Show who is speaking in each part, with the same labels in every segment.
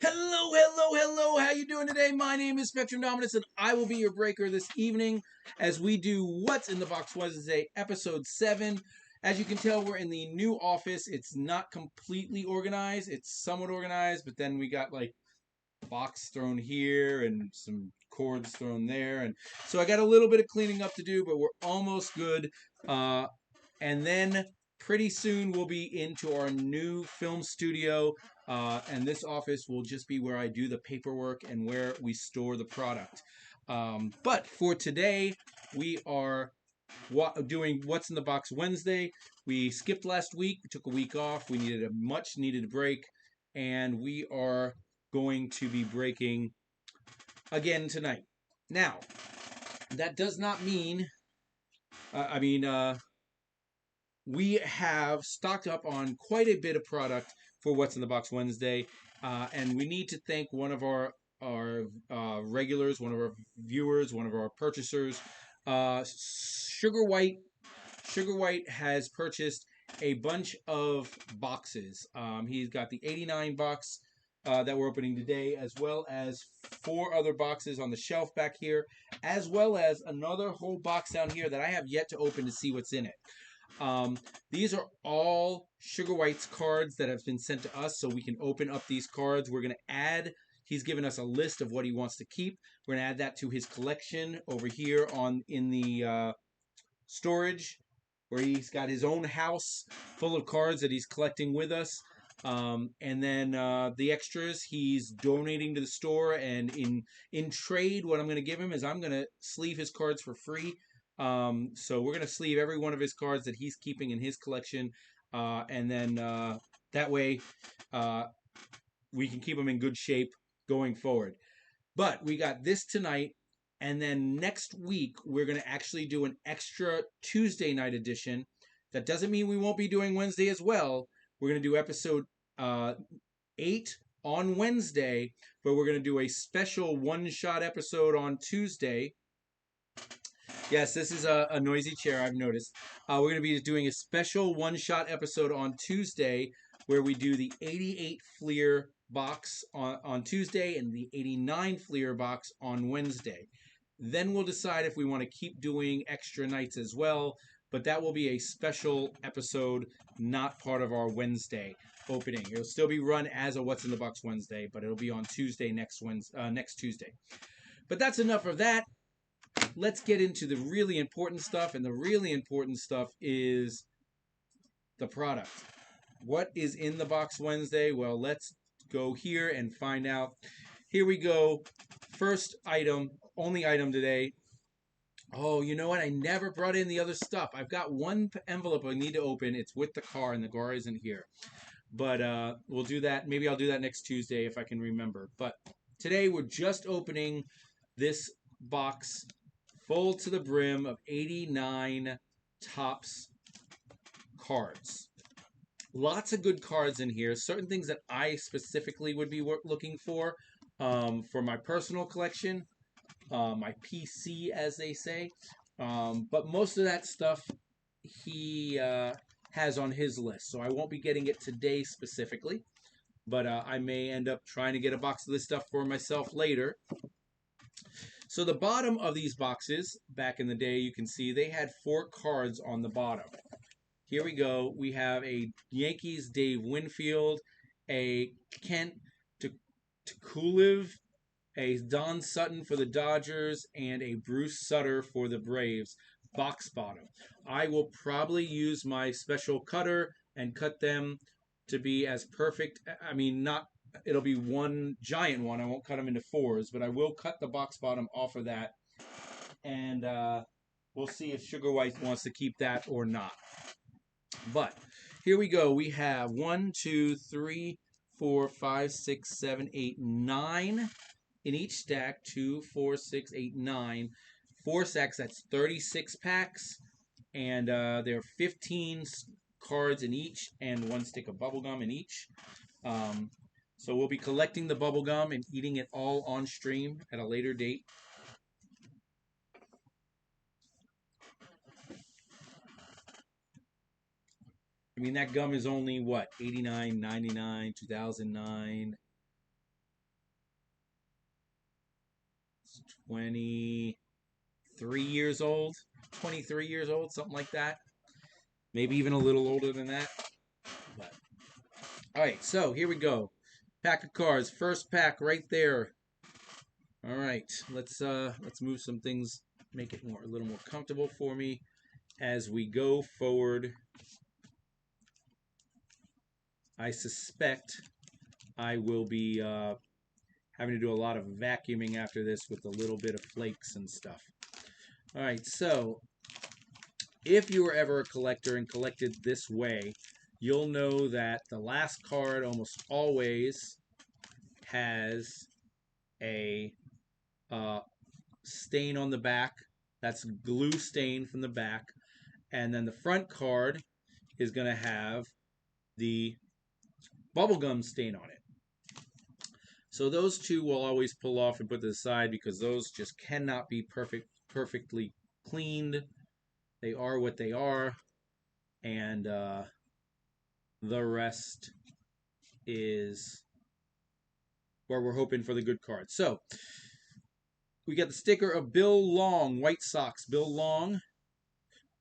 Speaker 1: Hello, hello, hello. How you doing today? My name is Spectrum Dominance, and I will be your breaker this evening as we do What's in the Box Wednesday, episode 7. As you can tell, we're in the new office. It's not completely organized. It's somewhat organized, but then we got like box thrown here and some cords thrown there. And so I got a little bit of cleaning up to do, but we're almost good. And then pretty soon we'll be into our new film studio, and this office will just be where I do the paperwork and where we store the product. But for today, we are doing What's in the Box Wednesday. We skipped last week. We took a week off. We needed a much needed break, and we are going to be breaking again tonight. Now, that does not mean, we have stocked up on quite a bit of product for What's in the Box Wednesday, and we need to thank one of our regulars, one of our viewers, one of our purchasers, Sugar White. Sugar White has purchased a bunch of boxes. He's got the 89 box that we're opening today, as well as 4 other boxes on the shelf back here, as well as another whole box down here that I have yet to open to see what's in it. These are all Sugar White's cards that have been sent to us, so we can open up these cards. We're going to add, he's given us a list of what he wants to keep. We're going to add that to his collection over here in the storage, where he's got his own house full of cards that he's collecting with us. And then the extras he's donating to the store, and in trade, what I'm going to give him is I'm going to sleeve his cards for free. So we're going to sleeve every one of his cards that he's keeping in his collection, and then that way we can keep them in good shape going forward. But we got this tonight, and then next week we're going to actually do an extra Tuesday night edition. That doesn't mean we won't be doing Wednesday as well. We're going to do episode 8 on Wednesday, but we're going to do a special one-shot episode on Tuesday. Yes, this is a noisy chair, I've noticed. We're going to be doing a special one-shot episode on Tuesday where we do the 88 Fleer box on Tuesday and the 89 Fleer box on Wednesday. Then we'll decide if we want to keep doing extra nights as well, but that will be a special episode, not part of our Wednesday opening. It'll still be run as a What's in the Box Wednesday, but it'll be on Tuesday next Tuesday. But that's enough of that. Let's get into the really important stuff, and the really important stuff is the product. What is in the box Wednesday? Well, let's go here and find out. Here we go. First item, only item today. Oh, you know what? I never brought in the other stuff. I've got one envelope I need to open. It's with the car, and the car isn't here. But we'll do that. Maybe I'll do that next Tuesday if I can remember. But today we're just opening this box full to the brim of 89 Topps cards. Lots of good cards in here. Certain things that I specifically would be looking for my personal collection, my PC, as they say. But most of that stuff he has on his list, so I won't be getting it today specifically. But I may end up trying to get a box of this stuff for myself later. So the bottom of these boxes, back in the day, you can see they had 4 cards on the bottom. Here we go. We have a Yankees Dave Winfield, a Kent Tukuliv, a Don Sutton for the Dodgers, and a Bruce Sutter for the Braves box bottom. I will probably use my special cutter and cut them to be as perfect. I mean, not... It'll be one giant one. I won't cut them into 4s, but I will cut the box bottom off of that. And we'll see if Sugar White wants to keep that or not. But here we go. We have 1, 2, 3, 4, 5, 6, 7, 8, 9 in each stack. 2, 4, 6, 8, 9. 4 stacks, that's 36 packs. And there are 15 cards in each and 1 stick of bubblegum in each. So we'll be collecting the bubble gum and eating it all on stream at a later date. I mean, that gum is only, what, 89, 99, 2009. 23 years old, 23 years old, something like that. Maybe even a little older than that. But all right, so here we go. Pack of cards. First pack right there. All right, let's move some things, make it a little more comfortable for me as we go forward. I suspect I will be having to do a lot of vacuuming after this with a little bit of flakes and stuff. All right, so if you were ever a collector and collected this way, you'll know that the last card almost always has a stain on the back. That's glue stain from the back. And then the front card is going to have the bubblegum stain on it. So those two will always pull off and put to the side because those just cannot be perfectly cleaned. They are what they are. And the rest is where we're hoping for the good cards. So we got the sticker of Bill Long, White Sox. Bill Long,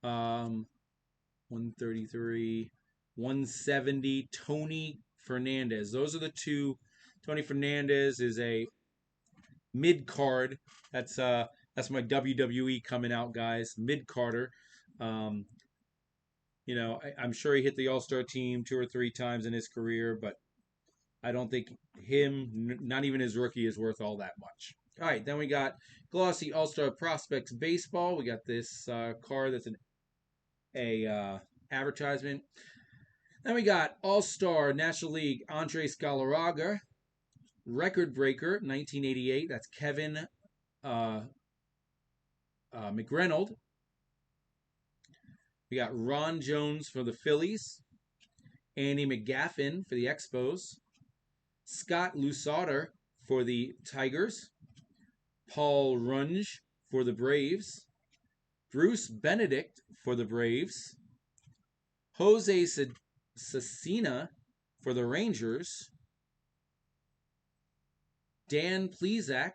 Speaker 1: 133, 170. Tony Fernandez. Those are the two. Tony Fernandez is a mid card. That's my WWE coming out, guys. Mid carder. I'm sure he hit the All-Star team 2 or 3 times in his career, but I don't think not even his rookie, is worth all that much. All right, then we got Glossy All-Star Prospects Baseball. We got this card that's a advertisement. Then we got All-Star National League Andres Galarraga, Record Breaker 1988. That's Kevin McReynolds. We got Ron Jones for the Phillies, Andy McGaffin for the Expos, Scott Lusauter for the Tigers, Paul Runge for the Braves, Bruce Benedict for the Braves, Jose Cecina for the Rangers, Dan Plesac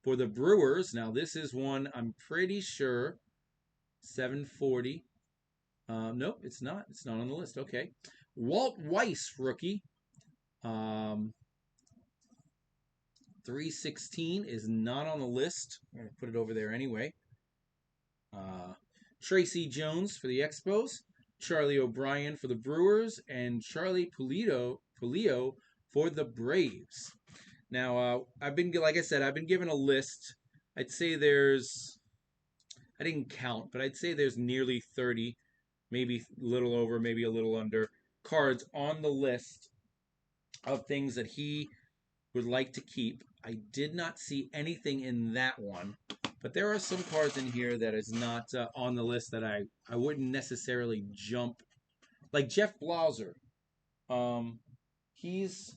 Speaker 1: for the Brewers. Now this is one I'm pretty sure 740. Nope, it's not. It's not on the list. Okay. Walt Weiss, rookie. 316 is not on the list. I'm going to put it over there anyway. Tracy Jones for the Expos, Charlie O'Brien for the Brewers, and Charlie Pulido for the Braves. Now, I've been given a list. I'd say I didn't count, but I'd say there's nearly 30, maybe a little over, maybe a little under, cards on the list of things that he would like to keep. I did not see anything in that one, but there are some cards in here that is not on the list that I wouldn't necessarily jump. Like Jeff Blauser. He's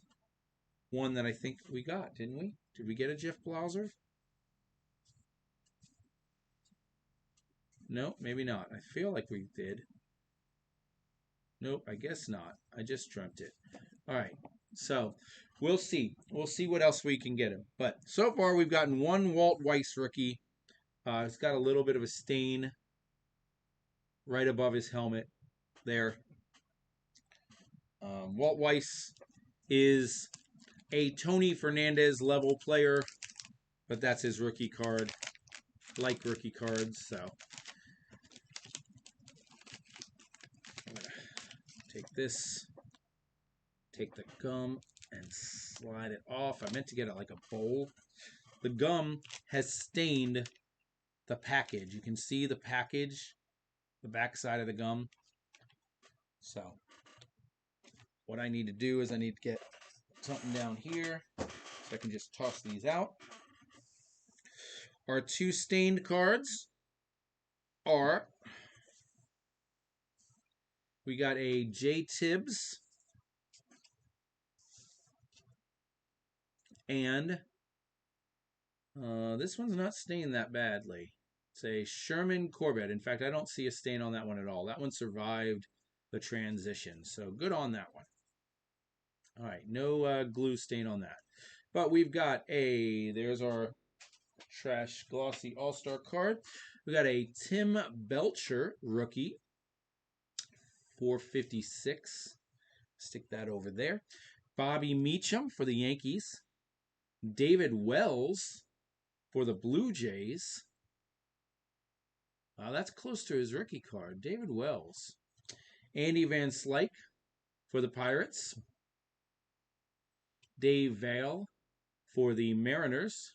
Speaker 1: one that I think we got, didn't we? Did we get a Jeff Blauser? No, maybe not. I feel like we did. Nope, I guess not. I just dreamt it. All right, so we'll see. We'll see what else we can get him. But so far, we've gotten one Walt Weiss rookie. It's got a little bit of a stain right above his helmet there. Walt Weiss is a Tony Fernandez level player, but that's his rookie card. Like rookie cards, so I'm gonna take this, take the gum, and slide it off. I meant to get it like a bowl. The gum has stained the package. You can see the package, the back side of the gum. So what I need to do is I need to get something down here so I can just toss these out. Our two stained cards are, we got a J. Tibbs and this one's not stained that badly. It's a Sherman Corbett. In fact, I don't see a stain on that one at all. That one survived the transition, so good on that one. All right, no glue stain on that. But we've got there's our trash glossy all-star card. We got a Tim Belcher rookie, 456. Stick that over there. Bobby Meacham for the Yankees. David Wells for the Blue Jays. That's close to his rookie card. David Wells. Andy Van Slyke for the Pirates. Dave Vale for the Mariners.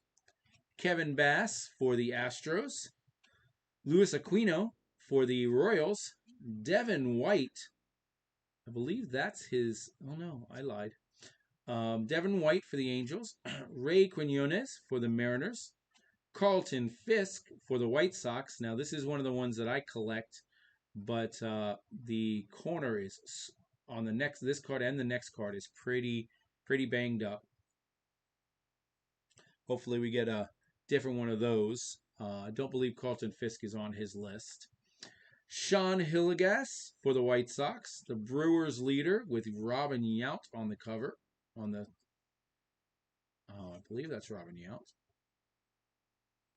Speaker 1: Kevin Bass for the Astros. Luis Aquino for the Royals. Devin White. I believe that's his. Oh no, I lied. Devin White for the Angels. Ray Quinones for the Mariners. Carlton Fisk for the White Sox. Now, this is one of the ones that I collect, but the corner is on the next. This card and the next card is pretty banged up. Hopefully, we get a different one of those. I don't believe Carlton Fisk is on his list. Sean Hillegas for the White Sox. The Brewers leader with Robin Yount on the cover. I believe that's Robin Yount.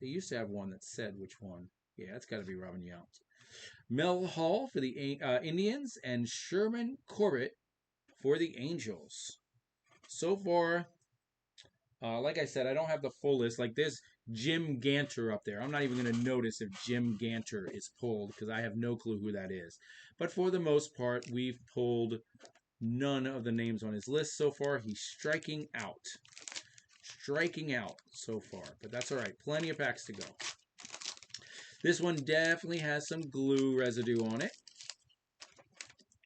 Speaker 1: They used to have one that said which one. Yeah, it's got to be Robin Yount. Mel Hall for the Indians and Sherman Corbett for the Angels. So far, like I said, I don't have the full list. Like there's Jim Ganter up there. I'm not even going to notice if Jim Ganter is pulled because I have no clue who that is. But for the most part, we've pulled none of the names on his list so far. He's striking out. Striking out so far. But that's all right. Plenty of packs to go. This one definitely has some glue residue on it.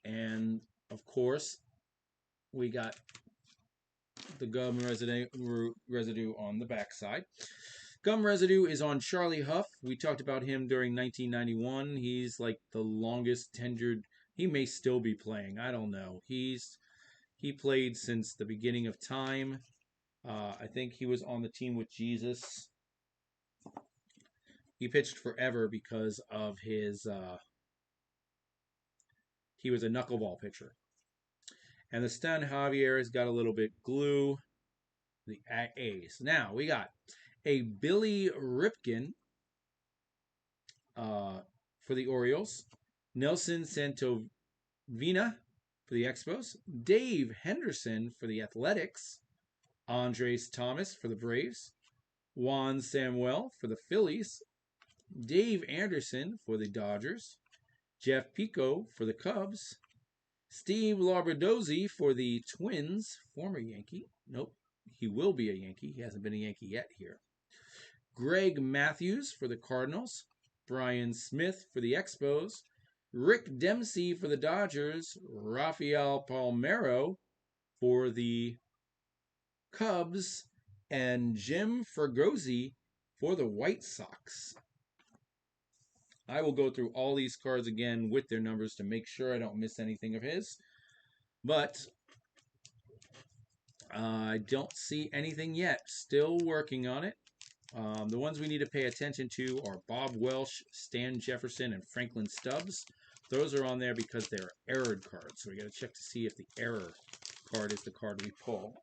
Speaker 1: And, of course, we got the gum residue on the backside. Gum residue is on Charlie Huff. We talked about him during 1991. He's like the longest tenured. He may still be playing. I don't know. He played since the beginning of time. I think he was on the team with Jesus. He pitched forever because of his. He was a knuckleball pitcher. And the Stan Javier has got a little bit glue. The A's. Now we got a Billy Ripken for the Orioles. Nelson Santovina for the Expos. Dave Henderson for the Athletics. Andres Thomas for the Braves. Juan Samuel for the Phillies. Dave Anderson for the Dodgers. Jeff Pico for the Cubs. Steve Labradozzi for the Twins, former Yankee. Nope, he will be a Yankee. He hasn't been a Yankee yet here. Greg Matthews for the Cardinals. Brian Smith for the Expos. Rick Dempsey for the Dodgers. Rafael Palmeiro for the Cubs. And Jim Fregosi for the White Sox. I will go through all these cards again with their numbers to make sure I don't miss anything of his. But I don't see anything yet. Still working on it. The ones we need to pay attention to are Bob Welsh, Stan Jefferson, and Franklin Stubbs. Those are on there because they're errored cards. So we got to check to see if the error card is the card we pull.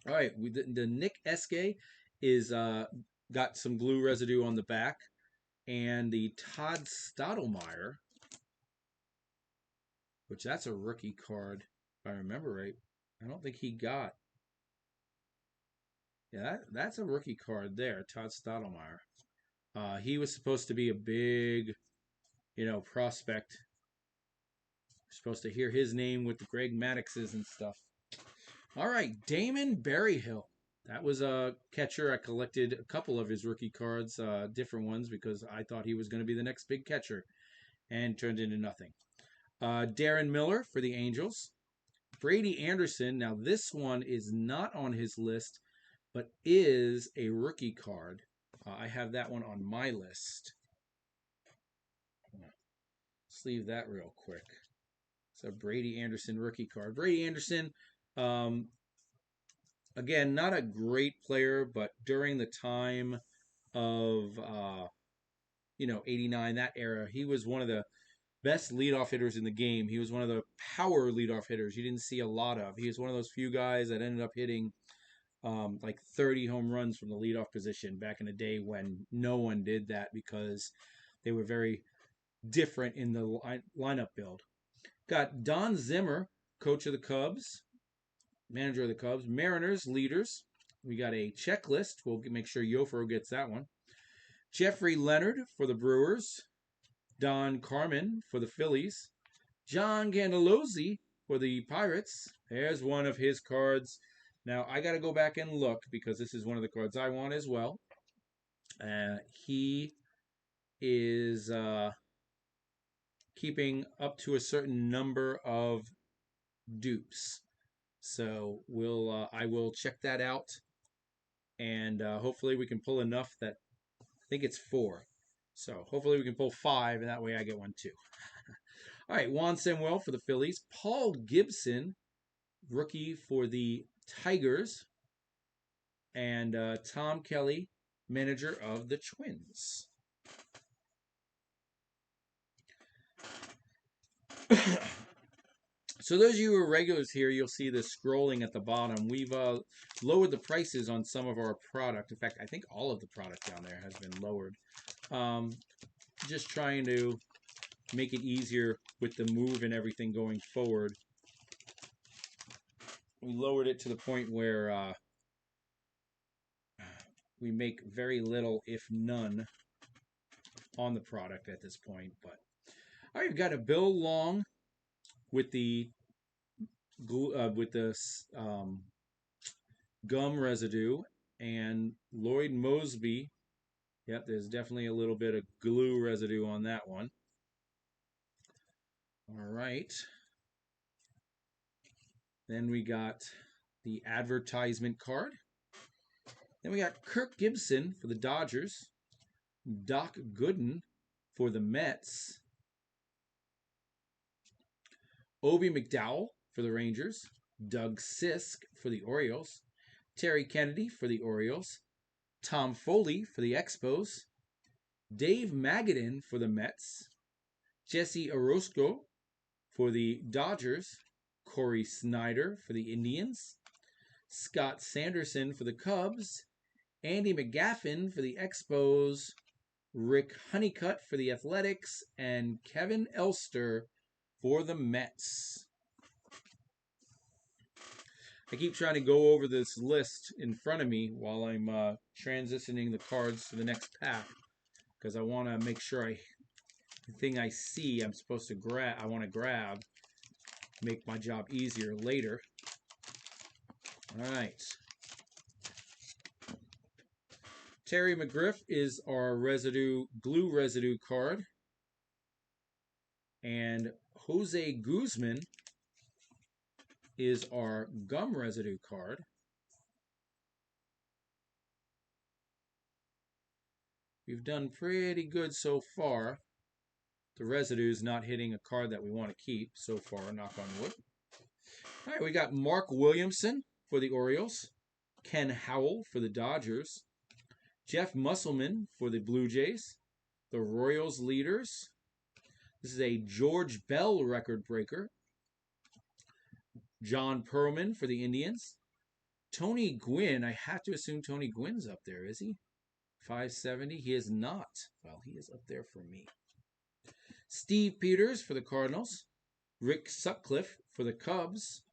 Speaker 1: All right, the Nick Eske is got some glue residue on the back. And the Todd Stottlemyre, which that's a rookie card, if I remember right. I don't think he got. Yeah, that's a rookie card there, Todd Stottlemyre. He was supposed to be a big, prospect. You're supposed to hear his name with the Greg Maddoxes and stuff. All right, Damon Berryhill. That was a catcher. I collected a couple of his rookie cards, different ones, because I thought he was going to be the next big catcher, and turned into nothing. Darren Miller for the Angels. Brady Anderson. Now, this one is not on his list, but is a rookie card. I have that one on my list. Let's leave that real quick. It's a Brady Anderson rookie card. Brady Anderson, again, not a great player, but during the time of, 89, that era, he was one of the best leadoff hitters in the game. He was one of the power leadoff hitters you didn't see a lot of. He was one of those few guys that ended up hitting like 30 home runs from the leadoff position back in the day when no one did that because they were very different in the lineup build. Got Don Zimmer, coach of the Cubs, manager of the Cubs, Mariners, leaders. We got a checklist. We'll make sure Yofro gets that one. Jeffrey Leonard for the Brewers, Don Carmen for the Phillies, John Gandolozzi for the Pirates. There's one of his cards. Now, I got to go back and look because this is one of the cards I want as well. He is keeping up to a certain number of dupes. So I will check that out, and hopefully we can pull enough that I think it's 4. So hopefully we can pull 5, and that way I get one too. All right, Juan Samuel for the Phillies, Paul Gibson, rookie for the Tigers, and Tom Kelly, manager of the Twins. So those of you who are regulars here, you'll see the scrolling at the bottom. We've lowered the prices on some of our product. In fact, I think all of the product down there has been lowered. Just trying to make it easier with the move and everything going forward. We lowered it to the point where we make very little, if none, on the product at this point. But all right, we've got a Bill Long with the gum residue, and Lloyd Mosby. Yep, there's definitely a little bit of glue residue on that one. All right. Then we got the advertisement card. Then we got Kirk Gibson for the Dodgers, Doc Gooden for the Mets, Obi McDowell for the Rangers, Doug Sisk for the Orioles, Terry Kennedy for the Orioles, Tom Foley for the Expos, Dave Magadan for the Mets, Jesse Orosco for the Dodgers, Corey Snyder for the Indians, Scott Sanderson for the Cubs, Andy McGaffin for the Expos, Rick Honeycutt for the Athletics, and Kevin Elster for the Mets. I keep trying to go over this list in front of me while I'm transitioning the cards to the next pack because I want to make sure the thing I see I'm supposed to grab, I want to grab, make my job easier later. All right. Terry McGriff is our glue residue card. And Jose Guzman is our gum residue card. We've done pretty good so far. The residue is not hitting a card that we want to keep so far, knock on wood. All right, we got Mark Williamson for the Orioles, Ken Howell for the Dodgers, Jeff Musselman for the Blue Jays, the Royals leaders. This is a George Bell record breaker. John Perlman for the Indians. Tony Gwynn, I have to assume Tony Gwynn's up there, is he? 570? He is not. Well, he is up there for me. Steve Peters for the Cardinals. Rick Sutcliffe for the Cubs.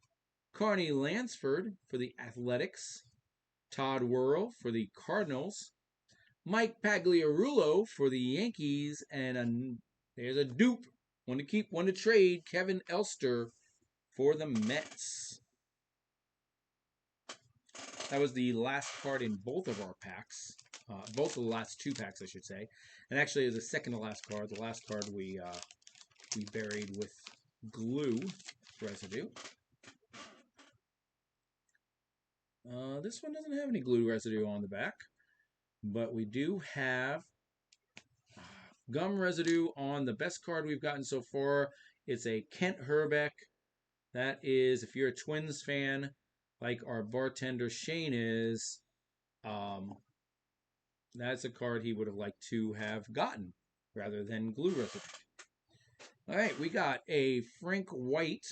Speaker 1: Carney Lansford for the Athletics. Todd Worrell for the Cardinals. Mike Pagliarulo for the Yankees. And there's a dupe. One to keep, one to trade. Kevin Elster for the Mets. That was the last card in both of our packs. Both of the last 2 packs, I should say. And actually, it was the second to last card. The last card we buried with glue residue. This one doesn't have any glue residue on the back. But we do have gum residue on the best card we've gotten so far. It's a Kent Herbeck. That is, if you're a Twins fan, like our bartender Shane is, that's a card he would have liked to have gotten rather than glue residue. All right, we got a Frank White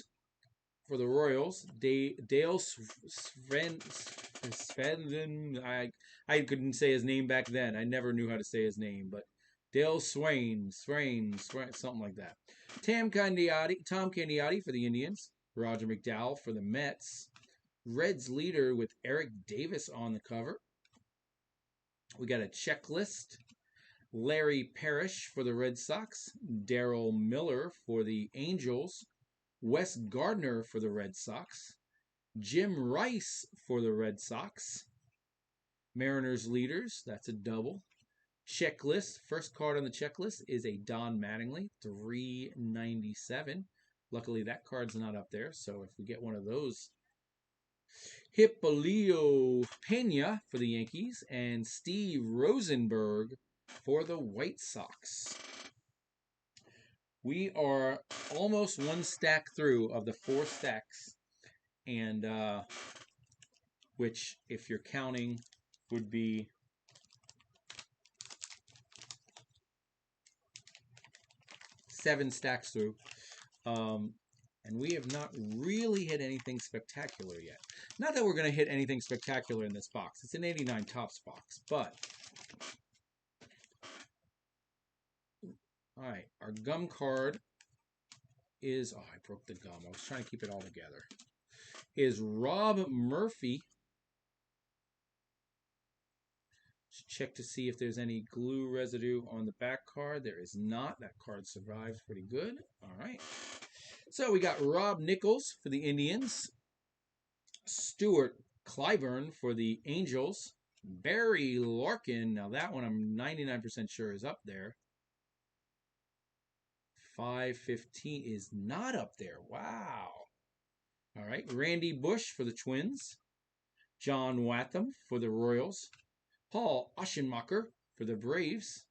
Speaker 1: for the Royals. Dale Sven. I couldn't say his name back then. I never knew how to say his name, but Dale Swain, something like that. Tom Candiotti for the Indians. Roger McDowell for the Mets. Reds leader with Eric Davis on the cover. We got a checklist. Larry Parrish for the Red Sox. Darryl Miller for the Angels. Wes Gardner for the Red Sox. Jim Rice for the Red Sox. Mariners leaders, that's a double. Checklist, first card on the checklist is a Don Mattingly, 397. Luckily, that card's not up there, so if we get one of those. Hippolio Pena for the Yankees and Steve Rosenberg for the White Sox. We are almost one stack through of the 4 stacks, and which, if you're counting, would be 7 stacks through. And we have not really hit anything spectacular yet. Not that we're going to hit anything spectacular in this box. It's an 89 Topps box, but... All right, our gum card is... Oh, I broke the gum. I was trying to keep it all together. Is Rob Murphy. Just check to see if there's any glue residue on the back card. There is not. That card survives pretty good. All right. So we got Rob Nichols for the Indians. Stuart Cliburn for the Angels. Barry Larkin. Now that one I'm 99% sure is up there. 515 is not up there. Wow. All right. Randy Bush for the Twins. John Wattham for the Royals. Paul Oschenmacher for the Braves.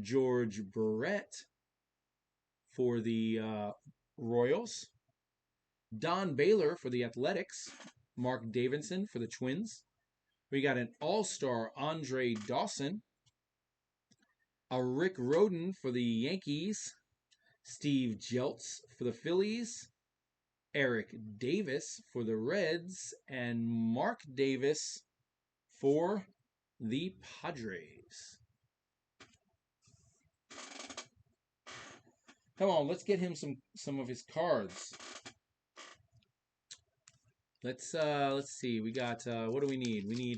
Speaker 1: George Barrett for the Royals. Don Baylor for the Athletics. Mark Davidson for the Twins. We got an all-star Andre Dawson. A Rick Rhoden for the Yankees. Steve Jeltz for the Phillies. Eric Davis for the Reds. And Mark Davis for the Padres. Come on, let's get him some of his cards. Let's see. We got what do we need? We need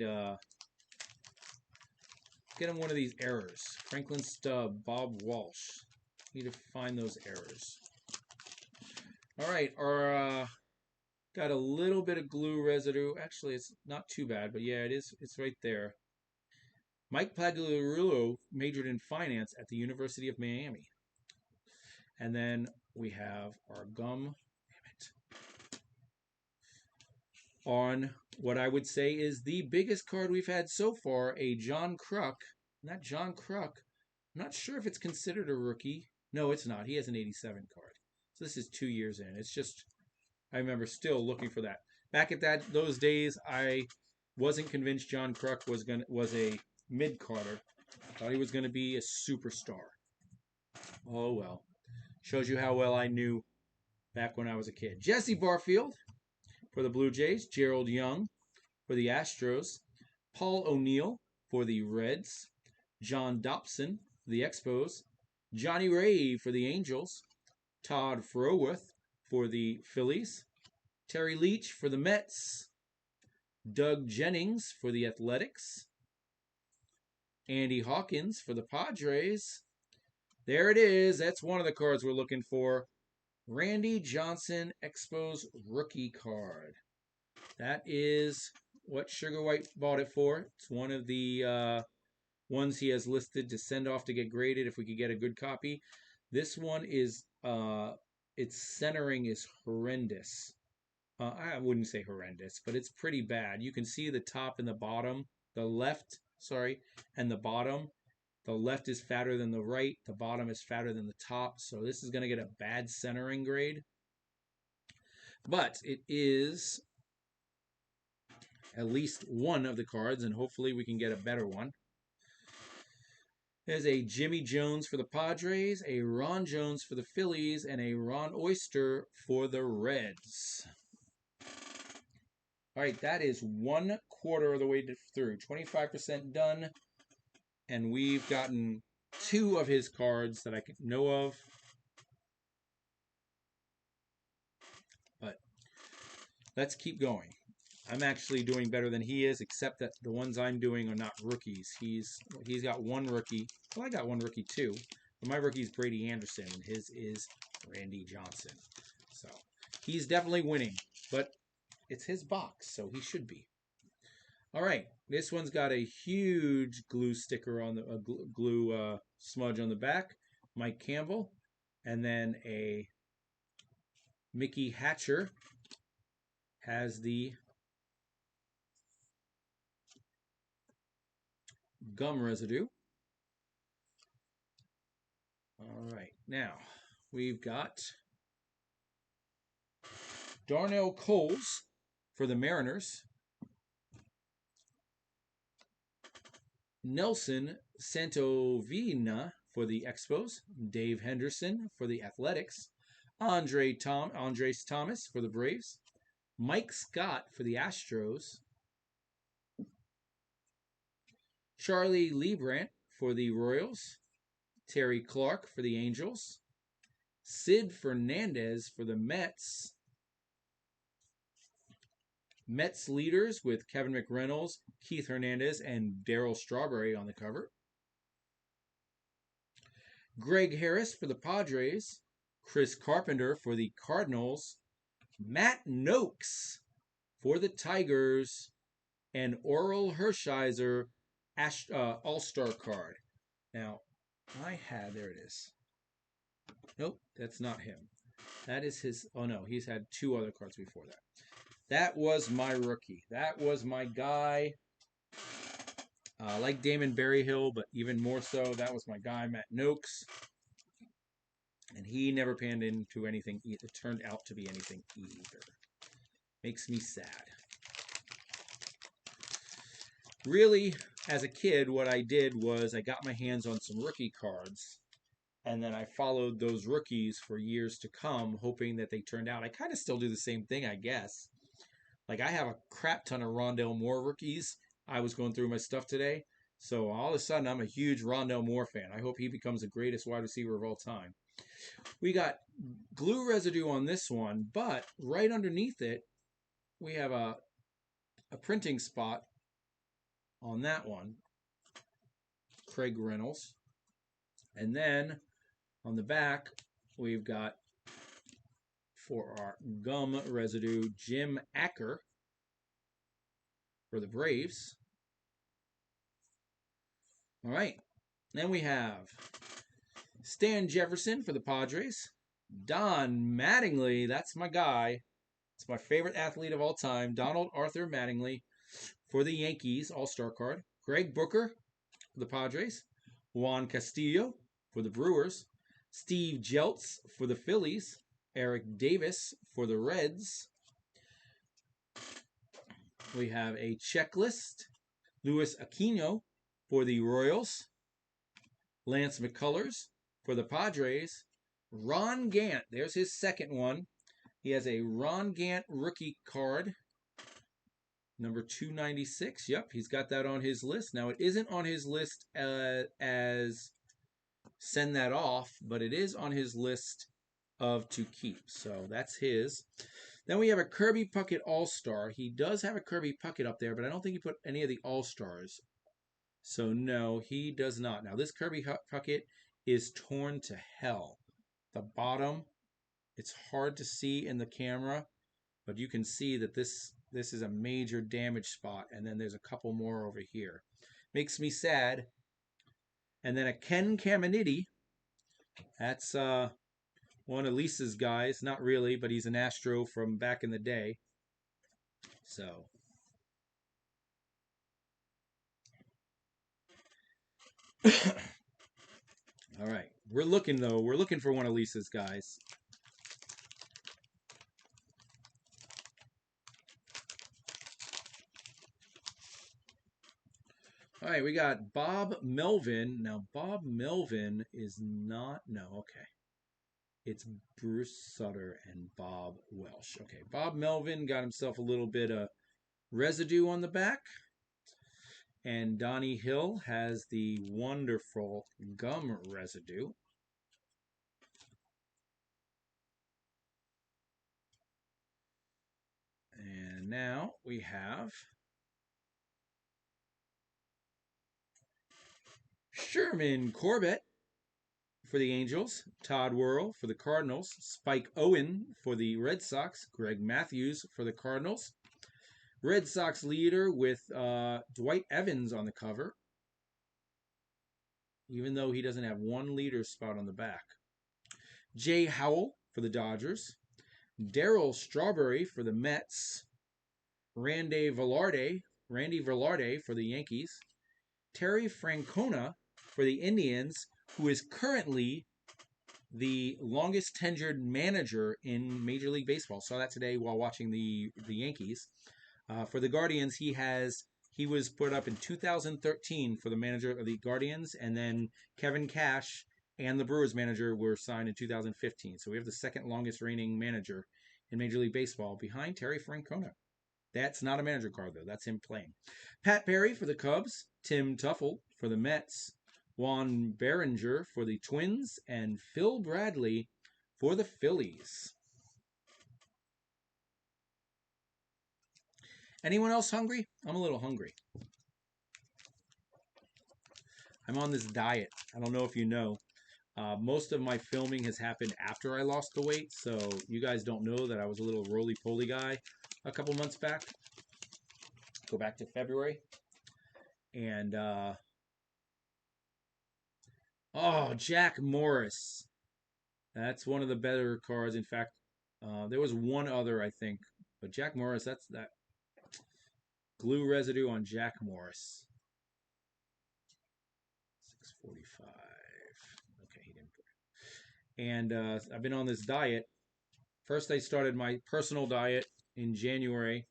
Speaker 1: get him one of these errors. Franklin Stubb, Bob Walsh. Need to find those errors. All right, our got a little bit of glue residue. Actually, it's not too bad, but yeah, it is. It's right there. Mike Pagliarulo majored in finance at the University of Miami. And then we have our gum, on what I would say is the biggest card we've had so far, a John Kruk. Not John Kruk. I'm not sure if it's considered a rookie. No, it's not. He has an 87 card. So this is 2 years in. It's just, I remember still looking for that. Back at those days, I wasn't convinced John Kruk was a mid-carder. I thought he was going to be a superstar. Oh, well. Shows you how well I knew back when I was a kid. Jesse Barfield for the Blue Jays. Gerald Young for the Astros. Paul O'Neill for the Reds. John Dobson for the Expos. Johnny Ray for the Angels. Todd Froworth for the Phillies. Terry Leach for the Mets. Doug Jennings for the Athletics. Andy Hawkins for the Padres. There it is. That's one of the cards we're looking for. Randy Johnson Expos rookie card. That is what Sugar White bought it for. It's one of the ones he has listed to send off to get graded if we could get a good copy. This one is, its centering is horrendous. I wouldn't say horrendous, but it's pretty bad. You can see the top and the bottom, the left, and the bottom. The left is fatter than the right. The bottom is fatter than the top. So this is going to get a bad centering grade. But it is at least one of the cards, and hopefully we can get a better one. There's a Jimmy Jones for the Padres, a Ron Jones for the Phillies, and a Ron Oyster for the Reds. All right, that is 1/4 of the way through. 25% done. And we've gotten 2 of his cards that I know of. But let's keep going. I'm actually doing better than he is, except that the ones I'm doing are not rookies. He's got 1 rookie. Well, I got 1 rookie too. But my rookie is Brady Anderson, and his is Randy Johnson. So he's definitely winning. But it's his box, so he should be. All right, this one's got a huge glue sticker on the glue smudge on the back. Mike Campbell, and then a Mickey Hatcher has the gum residue. All right, now we've got Darnell Coles for the Mariners. Nelson Santovina for the Expos. Dave Henderson for the Athletics. Andres Thomas for the Braves. Mike Scott for the Astros. Charlie Leibrandt for the Royals. Terry Clark for the Angels. Sid Fernandez for the Mets. Mets leaders with Kevin McReynolds, Keith Hernandez, and Darryl Strawberry on the cover. Greg Harris for the Padres. Chris Carpenter for the Cardinals. Matt Noakes for the Tigers. And Oral Hershiser All-Star card. Now, there it is. Nope, that's not him. That is his, oh no, he's had 2 other cards before that. That was my rookie. That was my guy. Like Damon Berryhill, but even more so, that was my guy, Matt Noakes. And he never panned into anything. It turned out to be anything either. Makes me sad. Really, as a kid, what I did was I got my hands on some rookie cards. And then I followed those rookies for years to come, hoping that they turned out. I kind of still do the same thing, I guess. Like, I have a crap ton of Rondell Moore rookies. I was going through my stuff today. So, all of a sudden, I'm a huge Rondell Moore fan. I hope he becomes the greatest wide receiver of all time. We got glue residue on this one, but right underneath it, we have a printing spot on that one. Craig Reynolds. And then, on the back, we've got, for our gum residue, Jim Acker for the Braves. All right. Then we have Stan Jefferson for the Padres. Don Mattingly, that's my guy. It's my favorite athlete of all time. Donald Arthur Mattingly for the Yankees, All-Star card. Greg Booker for the Padres. Juan Castillo for the Brewers. Steve Jeltz for the Phillies. Eric Davis for the Reds. We have a checklist. Luis Aquino for the Royals. Lance McCullers for the Padres. Ron Gant, there's his second one. He has a Ron Gant rookie card. Number 296. Yep, he's got that on his list. Now, it isn't on his list as send that off, but it is on his list of to keep. So that's his. Then we have a Kirby Pocket All-Star. He does have a Kirby Pocket up there, but I don't think he put any of the All-Stars. So no, he does not. Now this Kirby Pocket is torn to hell. The bottom, it's hard to see in the camera, but you can see that this is a major damage spot, and then there's a couple more over here. Makes me sad. And then a Ken Caminiti. That's one of Lisa's guys. Not really, but he's an Astro from back in the day. So. All right. We're looking, though. We're looking for one of Lisa's guys. All right, we got Bob Melvin. Now, Bob Melvin is not. No, okay. It's Bruce Sutter and Bob Welsh. Okay, Bob Melvin got himself a little bit of residue on the back. And Donnie Hill has the wonderful gum residue. And now we have Sherman Corbett for the Angels, Todd Worrell for the Cardinals, Spike Owen for the Red Sox, Greg Matthews for the Cardinals, Red Sox leader with Dwight Evans on the cover, even though he doesn't have one leader spot on the back. Jay Howell for the Dodgers, Darryl Strawberry for the Mets, Randy Velarde for the Yankees, Terry Francona for the Indians, who is currently the longest tenured manager in Major League Baseball. Saw that today while watching the Yankees. For the Guardians, he was put up in 2013 for the manager of the Guardians, and then Kevin Cash and the Brewers manager were signed in 2015. So we have the second longest reigning manager in Major League Baseball behind Terry Francona. That's not a manager card, though. That's him playing. Pat Perry for the Cubs, Tim Tuffle for the Mets, Juan Berenger for the Twins, and Phil Bradley for the Phillies. Anyone else hungry? I'm a little hungry. I'm on this diet. I don't know if you know. Most of my filming has happened after I lost the weight, so you guys don't know that I was a little roly-poly guy a couple months back. Go back to February. And, Jack Morris. That's one of the better cards. In fact, there was one other, I think. But Jack Morris, that's that glue residue on Jack Morris. 645. Okay, he didn't put it. And I've been on this diet. First, I started my personal diet in January.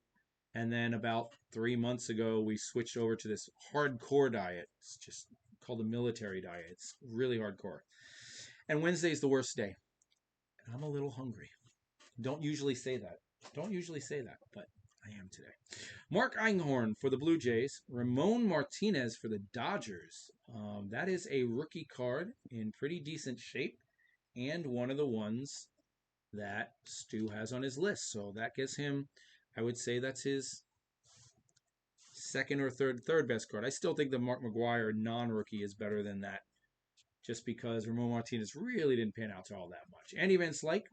Speaker 1: And then about 3 months ago, we switched over to this hardcore diet. It's just called the military diet. It's really hardcore. And Wednesday's the worst day. And I'm a little hungry. Don't usually say that. But I am today. Mark Einhorn for the Blue Jays. Ramon Martinez for the Dodgers. That is a rookie card in pretty decent shape. And one of the ones that Stu has on his list. So that gives him, I would say that's his second or third best card. I still think the Mark McGwire non-rookie is better than that, just because Ramon Martinez really didn't pan out to all that much. Andy Van Slyke,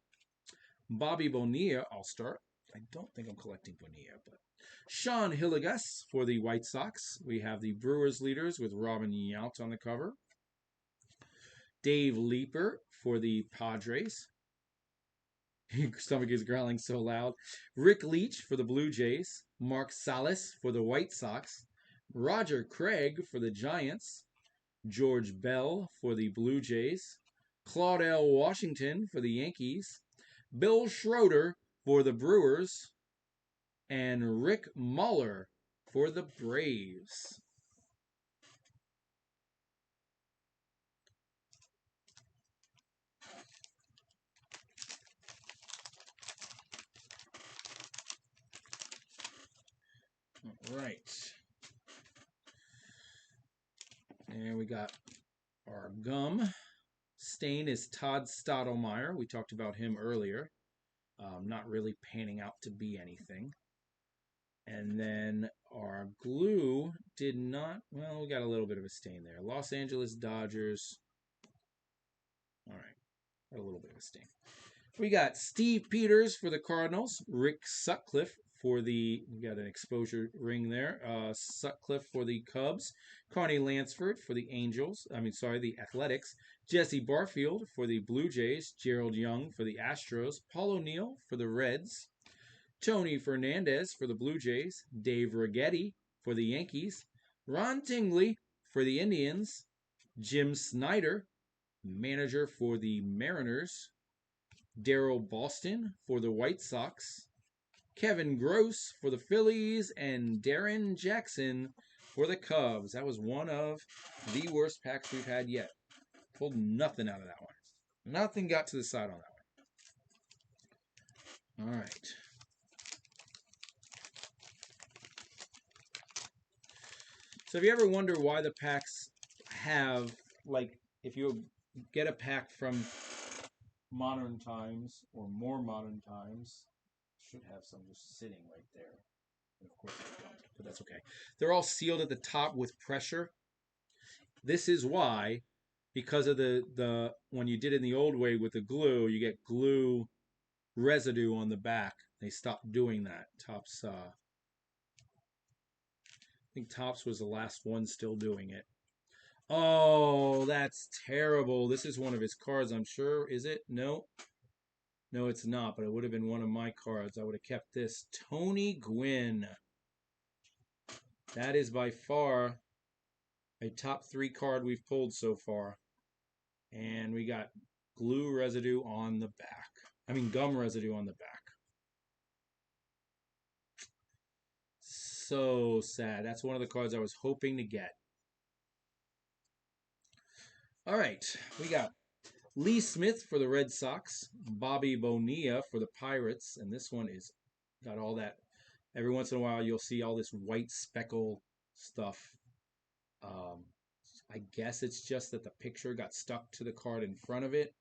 Speaker 1: Bobby Bonilla, I'll start. I don't think I'm collecting Bonilla, but Sean Hillegas for the White Sox. We have the Brewers leaders with Robin Yount on the cover. Dave Leeper for the Padres. His stomach is growling so loud. Rick Leach for the Blue Jays. Mark Salas for the White Sox. Roger Craig for the Giants. George Bell for the Blue Jays. Claudel Washington for the Yankees. Bill Schroeder for the Brewers. And Rick Muller for the Braves. All right. And we got our gum. Stain is Todd Stottlemyre. We talked about him earlier. Not really panning out to be anything. And then our glue did not, well, we got a little bit of a stain there. Los Angeles Dodgers. All right, got a little bit of a stain. We got Steve Peters for the Cardinals. Rick Sutcliffe for we got an exposure ring there. Sutcliffe for the Cubs. Carney Lansford for the the Athletics. Jesse Barfield for the Blue Jays. Gerald Young for the Astros. Paul O'Neill for the Reds. Tony Fernandez for the Blue Jays. Dave Righetti for the Yankees. Ron Tingley for the Indians. Jim Snyder, manager for the Mariners. Daryl Boston for the White Sox. Kevin Gross for the Phillies. And Darren Jackson for the Cubs. That was one of the worst packs we've had yet. Pulled nothing out of that one. Nothing got to the side on that one. All right. So if you ever wonder why the packs have, like, if you get a pack from modern times or more modern times, should have some just sitting right there. And of course I don't, but that's okay. They're all sealed at the top with pressure. This is why, because of the when you did it in the old way with the glue, you get glue residue on the back. They stopped doing that. Topps, I think Topps was the last one still doing it. Oh, that's terrible. This is one of his cards, I'm sure. Is it? No. No, it's not, but it would have been one of my cards. I would have kept this. Tony Gwynn. That is by far a top 3 card we've pulled so far. And we got glue residue on the back. I mean, gum residue on the back. So sad. That's one of the cards I was hoping to get. All right, we got Lee Smith for the Red Sox, Bobby Bonilla for the Pirates, and this one is got all that. Every once in a while, you'll see all this white speckle stuff. I guess it's just that the picture got stuck to the card in front of it.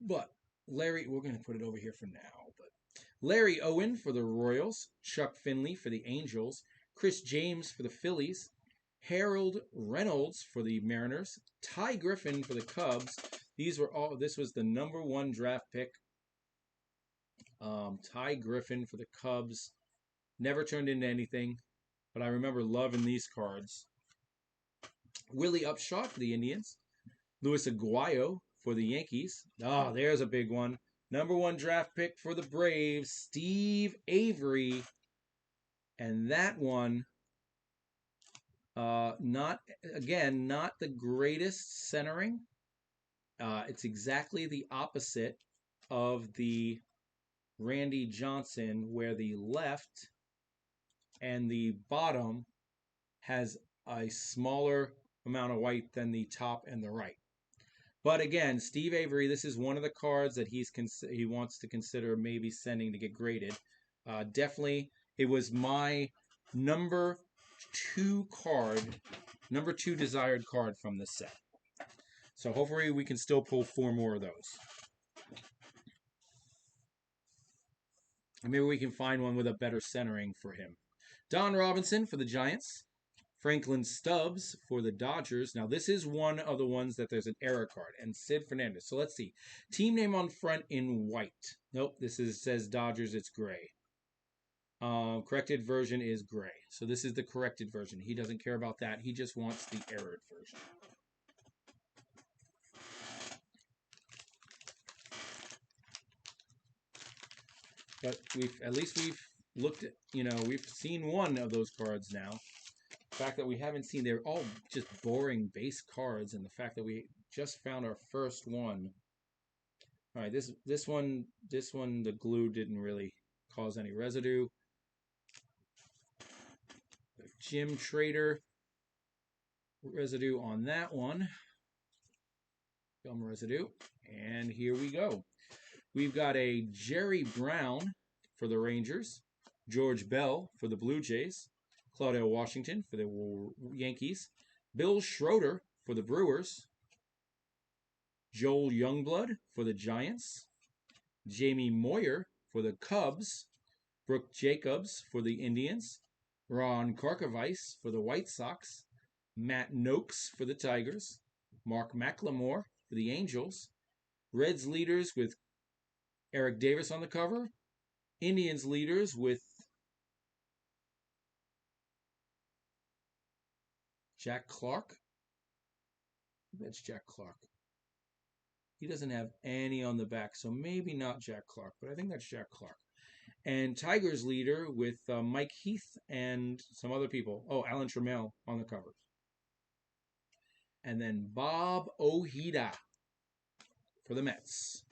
Speaker 1: But Larry, we're going to put it over here for now. But Larry Owen for the Royals, Chuck Finley for the Angels, Chris James for the Phillies, Harold Reynolds for the Mariners, Ty Griffin for the Cubs. This was the #1 draft pick. Ty Griffin for the Cubs. Never turned into anything, but I remember loving these cards. Willie Upshaw for the Indians. Luis Aguayo for the Yankees. Oh, there's a big one. #1 draft pick for the Braves, Steve Avery. And that one, not the greatest centering. It's exactly the opposite of the Randy Johnson, where the left and the bottom has a smaller amount of white than the top and the right. But again, Steve Avery, this is one of the cards that he wants to consider maybe sending to get graded. Definitely, it was my #2 desired card from this set. So hopefully we can still pull 4 more of those. And maybe we can find one with a better centering for him. Don Robinson for the Giants. Franklin Stubbs for the Dodgers. Now, this is one of the ones that there's an error card. And Sid Fernandez. So let's see. Team name on front in white. Nope, says Dodgers. It's gray. Corrected version is gray. So this is the corrected version. He doesn't care about that. He just wants the errored version. But we've looked at, we've seen one of those cards now. The fact that we haven't seen, they're all just boring base cards, and the fact that we just found our first one. All right, this one, the glue didn't really cause any residue. Jim Trader residue on that one. Gum residue. And here we go. We've got a Jerry Brown for the Rangers, George Bell for the Blue Jays, Claudel Washington for the Yankees, Bill Schroeder for the Brewers, Joel Youngblood for the Giants, Jamie Moyer for the Cubs, Brooke Jacobs for the Indians, Ron Karkovice for the White Sox, Matt Noakes for the Tigers, Mark McLemore for the Angels, Reds leaders with Eric Davis on the cover, Indians leaders with Jack Clark. That's Jack Clark. He doesn't have any on the back, so maybe not Jack Clark, but I think that's Jack Clark. And Tigers leader with Mike Heath and some other people. Oh, Alan Trammell on the covers. And then Bob Ojeda for the Mets.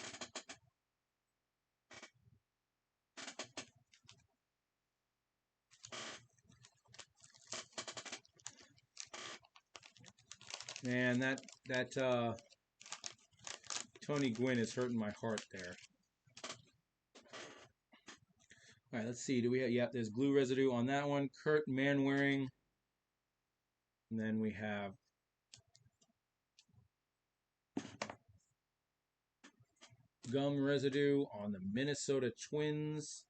Speaker 1: Man, that Tony Gwynn is hurting my heart there. All right, let's see. Do we have? Yep, there's glue residue on that one. Kurt Manwaring. And then we have gum residue on the Minnesota Twins,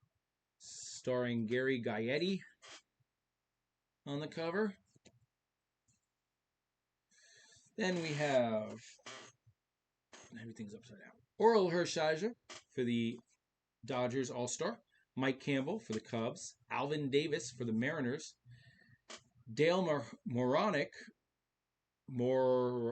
Speaker 1: starring Gary Gaetti on the cover. Then we have, everything's upside down, Oral Hershiser for the Dodgers All-Star, Mike Campbell for the Cubs, Alvin Davis for the Mariners, Dale Moronic, Moronic,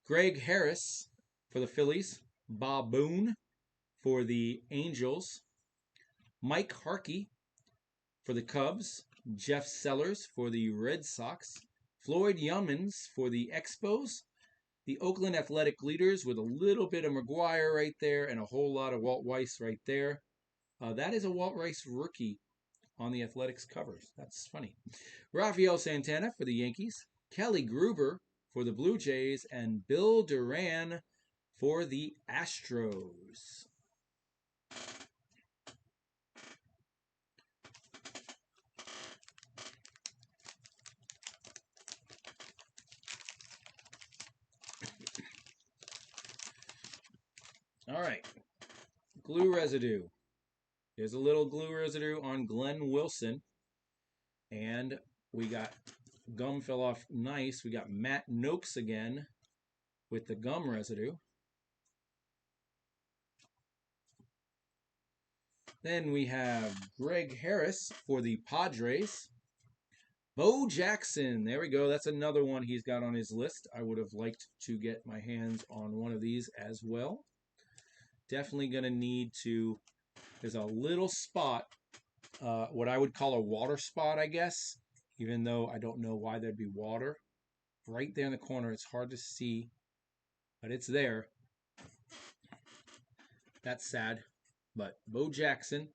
Speaker 1: Greg Harris for the Phillies, Bob Boone for the Angels, Mike Harkey for the Cubs, Jeff Sellers for the Red Sox, Floyd Youmans for the Expos, the Oakland Athletic Leaders with a little bit of McGuire right there and a whole lot of Walt Weiss right there. That is a Walt Weiss rookie on the Athletics covers. That's funny. Rafael Santana for the Yankees, Kelly Gruber for the Blue Jays, and Bill Duran for the Astros. All right, glue residue. There's a little glue residue on Glenn Wilson. And we got, gum fell off nice. We got Matt Noakes again with the gum residue. Then we have Greg Harris for the Padres. Bo Jackson, there we go. That's another one he's got on his list. I would have liked to get my hands on one of these as well. Definitely going to need to, there's a little spot, what I would call a water spot, I guess, even though I don't know why there'd be water. Right there in the corner, it's hard to see, but it's there. That's sad. But Bo Jackson,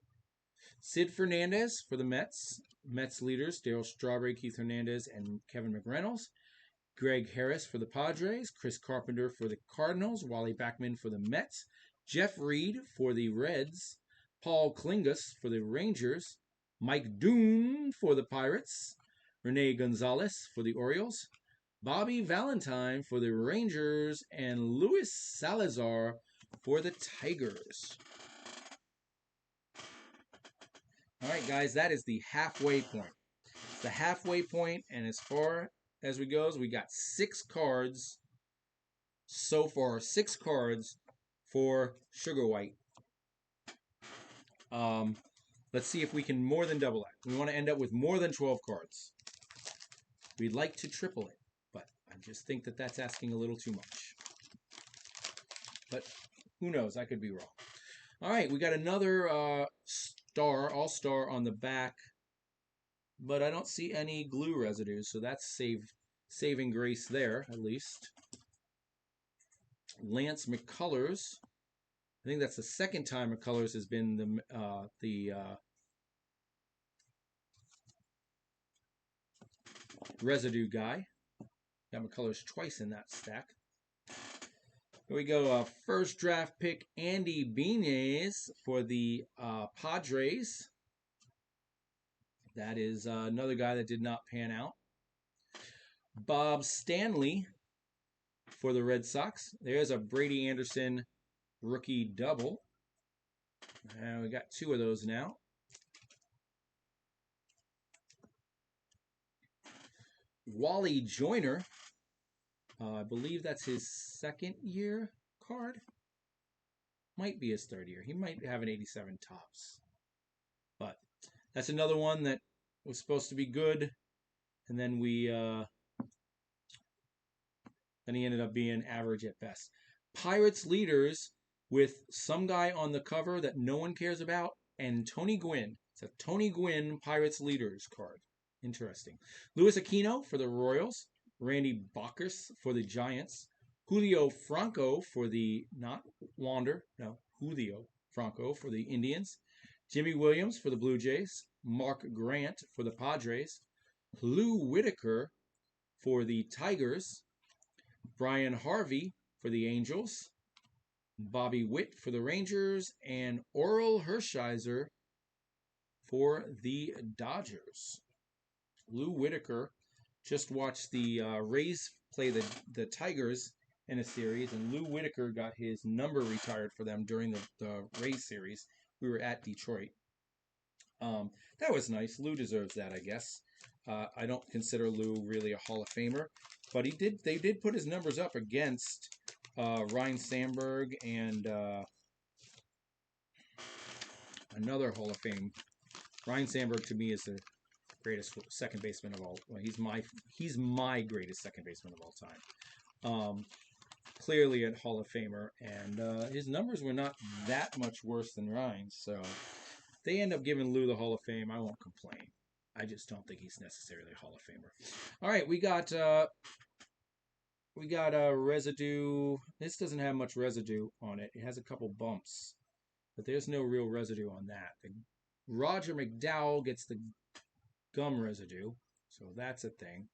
Speaker 1: Sid Fernandez for the Mets. Mets leaders, Darryl Strawberry, Keith Hernandez, and Kevin McReynolds. Greg Harris for the Padres. Chris Carpenter for the Cardinals. Wally Backman for the Mets. Jeff Reed for the Reds. Paul Klingus for the Rangers. Mike Doon for the Pirates. Rene Gonzalez for the Orioles. Bobby Valentine for the Rangers. And Luis Salazar for the Tigers. All right, guys, that is the halfway point. It's the halfway point, and as far as we goes, we got 6 cards so far. 6 cards for Sugar White. Let's see if we can more than double that. We want to end up with more than 12 cards. We'd like to triple it, but I just think that that's asking a little too much. But who knows? I could be wrong. All right, we got another all-star on the back, but I don't see any glue residues, so that's saving grace there, at least. Lance McCullers. I think that's the second time McCullers has been the residue guy. Got McCullers twice in that stack. Here we go. First draft pick Andy Beines for the Padres. That is another guy that did not pan out. Bob Stanley for the Red Sox. There's a Brady Anderson rookie double. And we got 2 of those now. Wally Joyner. I believe that's his 2nd year card. Might be his 3rd year. He might have an 87 tops. But that's another one that was supposed to be good. And then then he ended up being average at best. Pirates leaders with some guy on the cover that no one cares about, and Tony Gwynn. It's a Tony Gwynn Pirates leaders card. Interesting. Luis Aquino for the Royals. Randy Bachus for the Giants. Julio Franco for the, Julio Franco for the Indians. Jimmy Williams for the Blue Jays. Mark Grant for the Padres, Lou Whitaker for the Tigers, Brian Harvey for the Angels, Bobby Witt for the Rangers, and Oral Hershiser for the Dodgers. Lou Whitaker just watched the Rays play the Tigers in a series, and Lou Whitaker got his number retired for them during the Rays series. We were at Detroit. That was nice. Lou deserves that, I guess. I don't consider Lou really a Hall of Famer, but he did. They did put his numbers up against Ryan Sandberg and another Hall of Fame. Ryan Sandberg to me is the greatest second baseman of all. Well, he's my greatest second baseman of all time. Clearly a Hall of Famer, and his numbers were not that much worse than Ryan's. So they end up giving Lou the Hall of Fame. I won't complain. I just don't think he's necessarily a Hall of Famer. All right, we got residue. This doesn't have much residue on it. It has a couple bumps, but there's no real residue on that. Roger McDowell gets the gum residue, so that's a thing.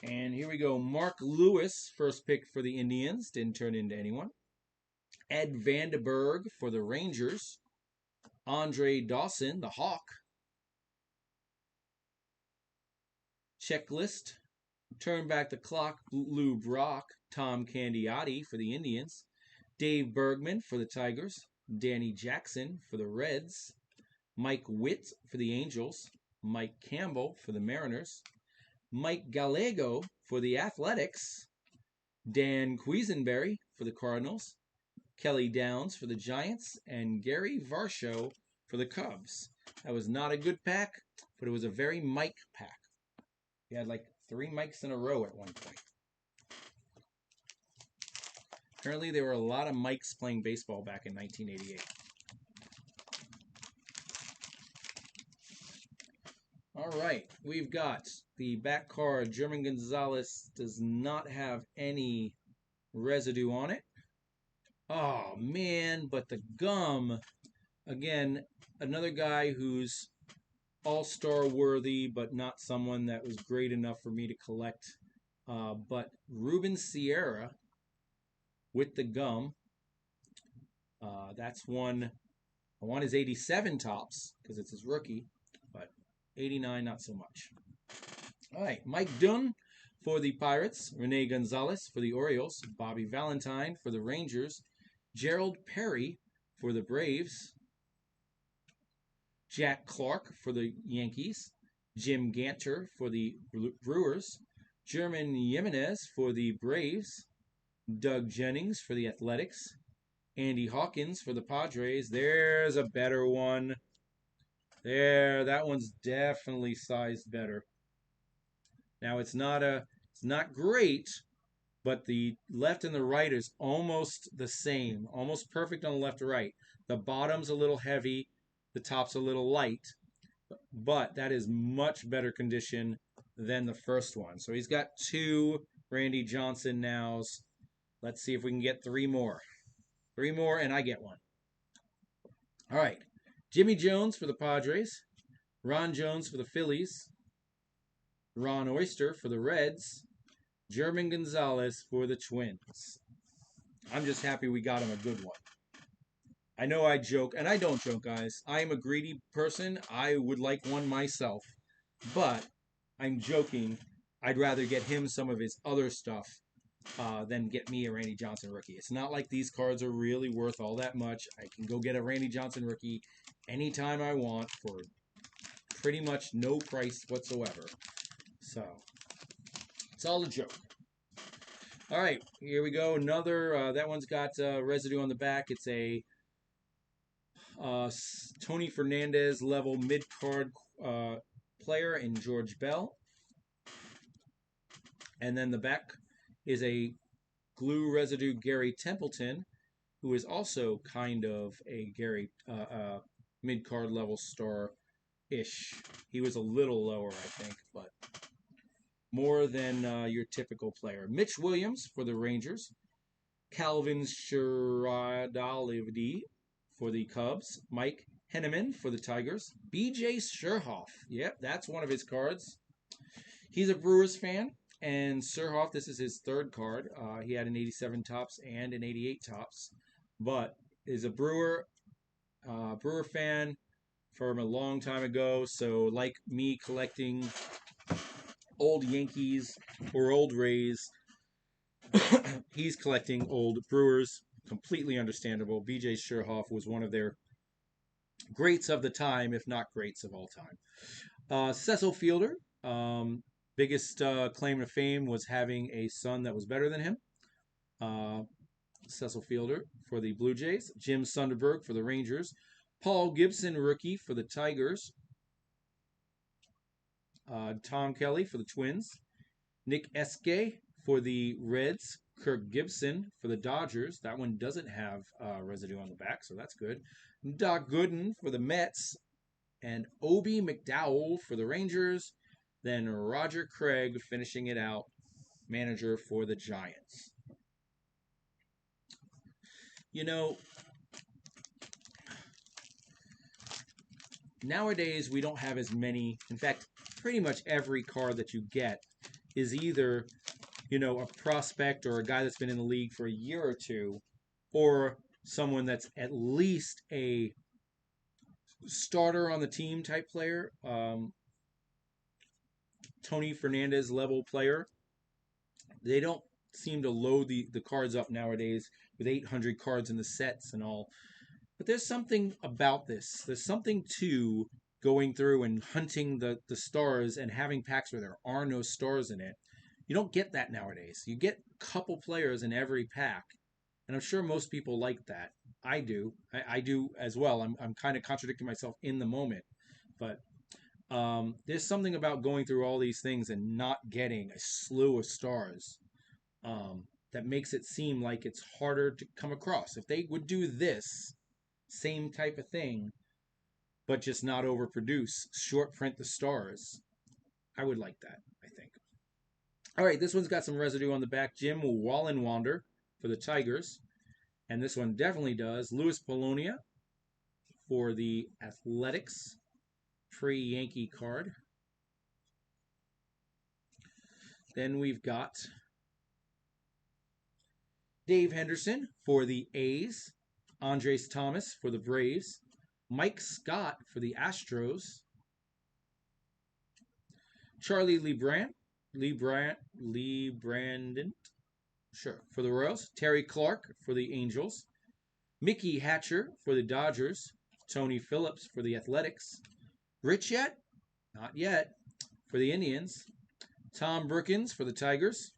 Speaker 1: And here we go. Mark Lewis, first pick for the Indians, didn't turn into anyone. Ed Vandenberg for the Rangers. Andre Dawson, the Hawk. Checklist. Turn back the clock. Lou Brock. Tom Candiotti for the Indians. Dave Bergman for the Tigers. Danny Jackson for the Reds. Mike Witt for the Angels. Mike Campbell for the Mariners. Mike Gallego for the Athletics. Dan Quisenberry for the Cardinals. Kelly Downs for the Giants. And Gary Varsho for the Cubs. That was not a good pack, but it was a very Mike pack. He had like 3 Mikes in a row at one point. Apparently, there were a lot of Mikes playing baseball back in 1988. All right, we've got the back card. German Gonzalez does not have any residue on it. Oh, man, but the gum, again, another guy who's all-star worthy, but not someone that was great enough for me to collect. But Ruben Sierra with the gum. That's one. I want his 87 tops because it's his rookie, but 89 not so much. All right, Mike Dunn for the Pirates, Rene Gonzalez for the Orioles, Bobby Valentine for the Rangers, Gerald Perry for the Braves, Jack Clark for the Yankees, Jim Ganter for the Brewers, German Jimenez for the Braves, Doug Jennings for the Athletics, Andy Hawkins for the Padres. There's a better one. There, that one's definitely sized better. Now it's not great, but the left and the right is almost the same, almost perfect on the left or right. The bottom's a little heavy, the top's a little light, but that is much better condition than the first one. So he's got 2 Randy Johnson nows. Let's see if we can get 3 more. 3 more, and I get one. All right. Jimmy Jones for the Padres. Ron Jones for the Phillies. Ron Oyster for the Reds. German Gonzalez for the Twins. I'm just happy we got him a good one. I know I joke, and I don't joke, guys. I am a greedy person. I would like one myself. But I'm joking. I'd rather get him some of his other stuff than get me a Randy Johnson rookie. It's not like these cards are really worth all that much. I can go get a Randy Johnson rookie anytime I want for pretty much no price whatsoever. So, it's all a joke. All right, here we go. Another, that one's got residue on the back. It's a Tony Fernandez level mid-card player in George Bell. And then the back is a glue residue Gary Templeton, who is also kind of a Gary mid-card level star-ish. He was a little lower, I think, but more than your typical player. Mitch Williams for the Rangers. Calvin Sherradalivdi for the Cubs. Mike Henneman for the Tigers. B.J. Sherhoff. Yep, that's one of his cards. He's a Brewers fan. And Sherhoff, this is his third card. He had an 87 tops and an 88 tops. But is a Brewer fan from a long time ago. So, like me collecting old Yankees or old Rays, he's collecting old Brewers. Completely understandable. B.J. Sherhoff was one of their greats of the time, if not greats of all time. Cecil Fielder, biggest claim to fame was having a son that was better than him. Cecil Fielder for the Blue Jays. Jim Sunderberg for the Rangers. Paul Gibson, rookie for the Tigers. Tom Kelly for the Twins. Nick Eske for the Reds. Kirk Gibson for the Dodgers. That one doesn't have residue on the back, so that's good. Doc Gooden for the Mets. And Obi McDowell for the Rangers. Then Roger Craig finishing it out, manager for the Giants. You know, nowadays we don't have as many. In fact, pretty much every card that you get is either, a prospect or a guy that's been in the league for a year or two, or someone that's at least a starter on the team type player, Tony Fernandez level player. They don't seem to load the cards up nowadays with 800 cards in the sets and all. But there's something about this. There's something to going through and hunting the stars and having packs where there are no stars in it. You don't get that nowadays. You get a couple players in every pack. And I'm sure most people like that. I do. I do as well. I'm kind of contradicting myself in the moment. But there's something about going through all these things and not getting a slew of stars that makes it seem like it's harder to come across. If they would do this same type of thing, but just not overproduce, short print the stars, I would like that, I think. All right, this one's got some residue on the back. Jim Wallenwander for the Tigers. And this one definitely does. Louis Polonia for the Athletics. Pre-Yankee card. Then we've got Dave Henderson for the A's. Andres Thomas for the Braves. Mike Scott for the Astros. Charlie Lebrandon sure, for the Royals. Terry Clark for the Angels. Mickey Hatcher for the Dodgers. Tony Phillips for the Athletics. Rich yet? Not yet. For the Indians. Tom Brookins for the Tigers.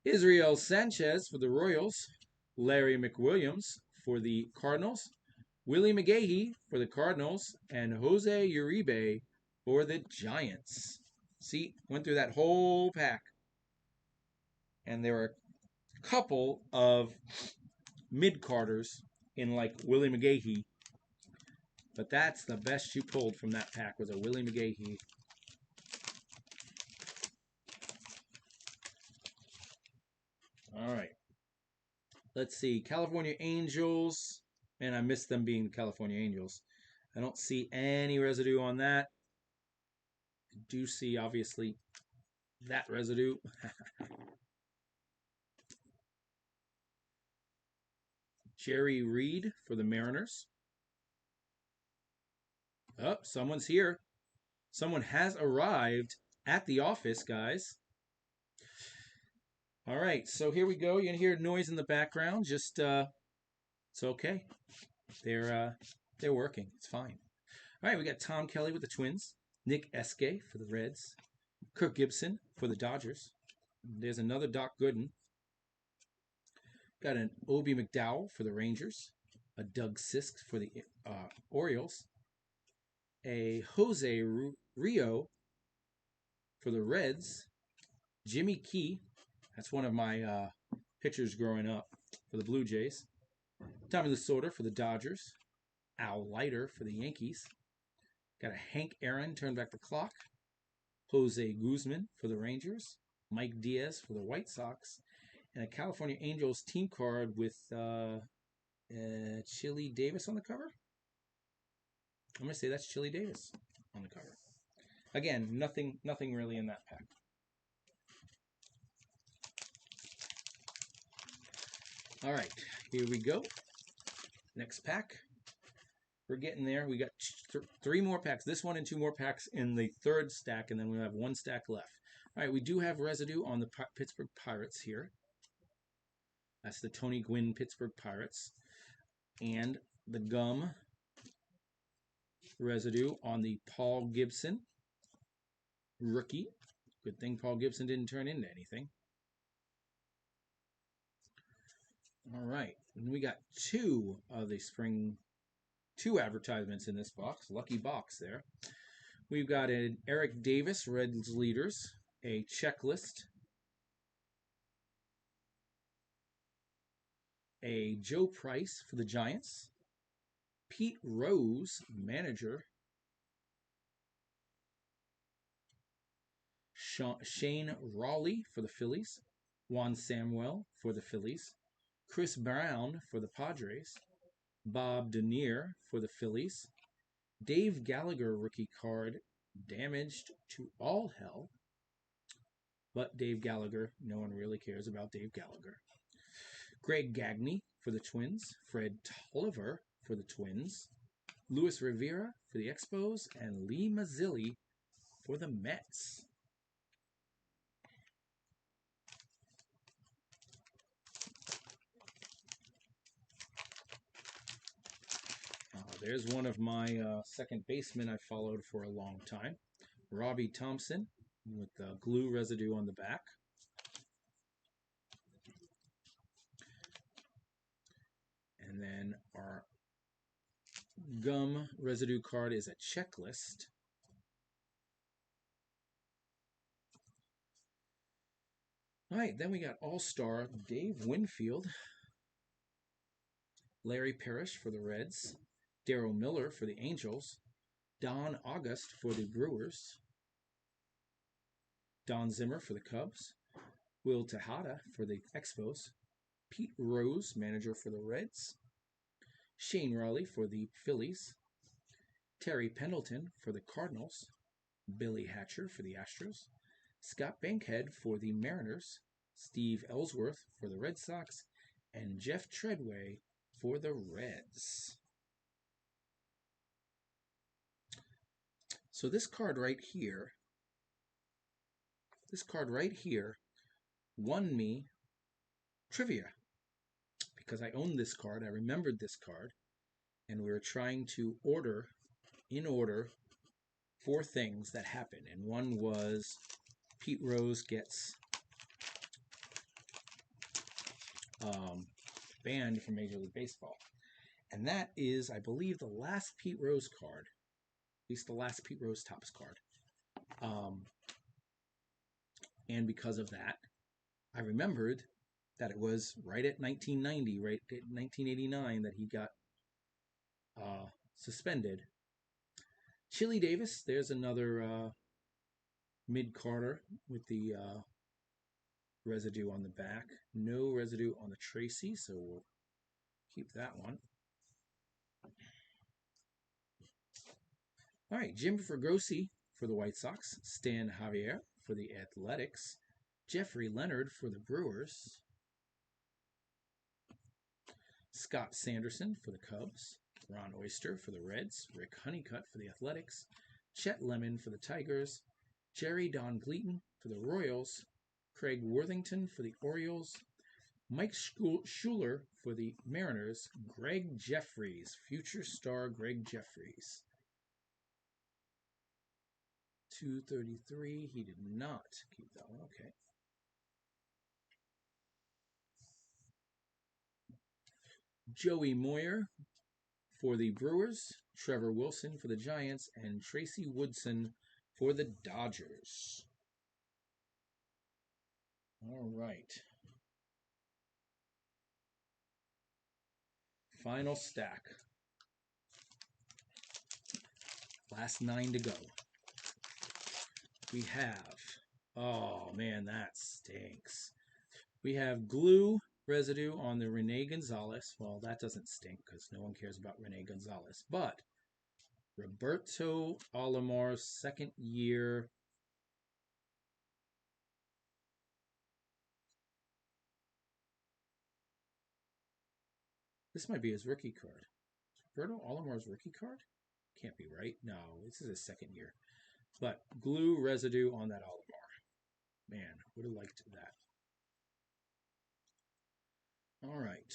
Speaker 1: Israel Sanchez for the Royals. Larry McWilliams for the Cardinals. Willie McGahee for the Cardinals. And Jose Uribe for the Giants. See, went through that whole pack. And there are a couple of mid-carders in like Willie McGahee. But that's the best you pulled from that pack was a Willie McGahee. All right. Let's see. California Angels. Man, I miss them being the California Angels. I don't see any residue on that. I do see, obviously, that residue. Jerry Reed for the Mariners. Oh, someone's here. Someone has arrived at the office, guys. All right, so here we go. You're going to hear noise in the background. Just, it's okay. They're working. It's fine. All right, we got Tom Kelly with the Twins. Nick Eske for the Reds. Kirk Gibson for the Dodgers. There's another Doc Gooden. Got an Obi McDowell for the Rangers. A Doug Sisk for the Orioles. A Jose Rio for the Reds. Jimmy Key. That's one of my pitchers growing up for the Blue Jays. Tommy Lasorda for the Dodgers. Al Leiter for the Yankees. Got a Hank Aaron, turn back the clock. Jose Guzman for the Rangers. Mike Diaz for the White Sox. and a California Angels team card with Chili Davis on the cover. I'm going to say that's Chili Davis on the cover. Again, nothing really in that pack. All right, here we go. Next pack. We're getting there. We got 3 more packs. This one and 2 more packs in the third stack, and then we'll have 1 stack left. All right, we do have residue on the Pittsburgh Pirates here. That's the Tony Gwynn Pittsburgh Pirates. And the gum residue on the Paul Gibson rookie. Good thing Paul Gibson didn't turn into anything. All right, and we got 2 of the spring, 2 advertisements in this box. Lucky box there. We've got an Eric Davis, Reds Leaders, a checklist, a Joe Price for the Giants, Pete Rose, manager, Shane Raleigh for the Phillies, Juan Samuel for the Phillies, Chris Brown for the Padres, Bob Denier for the Phillies, Dave Gallagher rookie card, damaged to all hell, but Dave Gallagher, no one really cares about Dave Gallagher. Greg Gagne for the Twins, Fred Tolliver for the Twins, Luis Rivera for the Expos, and Lee Mazzilli for the Mets. There's one of my second basemen I followed for a long time, Robbie Thompson, with the glue residue on the back. And then our gum residue card is a checklist. All right, then we got All-Star Dave Winfield, Larry Parrish for the Reds, Darryl Miller for the Angels, Don August for the Brewers, Don Zimmer for the Cubs, Will Tejada for the Expos, Pete Rose, manager for the Reds, Shane Raleigh for the Phillies, Terry Pendleton for the Cardinals, Billy Hatcher for the Astros, Scott Bankhead for the Mariners, Steve Ellsworth for the Red Sox, and Jeff Treadway for the Reds. So this card right here won me trivia because I owned this card. I remembered this card, and we were trying to order, in order, 4 things that happened. And one was Pete Rose gets banned from Major League Baseball. And that is, I believe, the last Pete Rose card. At least the last Pete Rose Topps card. And because of that, I remembered that it was right at 1990, right at 1989 that he got suspended. Chili Davis, there's another mid-Carter with the residue on the back. No residue on the Tracy, so we'll keep that one. All right, Jim Fregosi for the White Sox, Stan Javier for the Athletics, Jeffrey Leonard for the Brewers, Scott Sanderson for the Cubs, Ron Oyster for the Reds, Rick Honeycutt for the Athletics, Chet Lemon for the Tigers, Jerry Don Gleaton for the Royals, Craig Worthington for the Orioles, Mike Schuler for the Mariners, Greg Jeffries, future star Greg Jeffries. 233, he did not keep that one, okay. Joey Moyer for the Brewers, Trevor Wilson for the Giants, and Tracy Woodson for the Dodgers. All right. Final stack. Last 9 to go. We have, oh man, that stinks. We have glue residue on the Rene Gonzalez. Well, that doesn't stink because no one cares about Rene Gonzalez. But Roberto Alomar's second year. This might be his rookie card. Roberto Alomar's rookie card? Can't be right. No, this is his second year. But glue residue on that Alomar. Man, would have liked that. All right.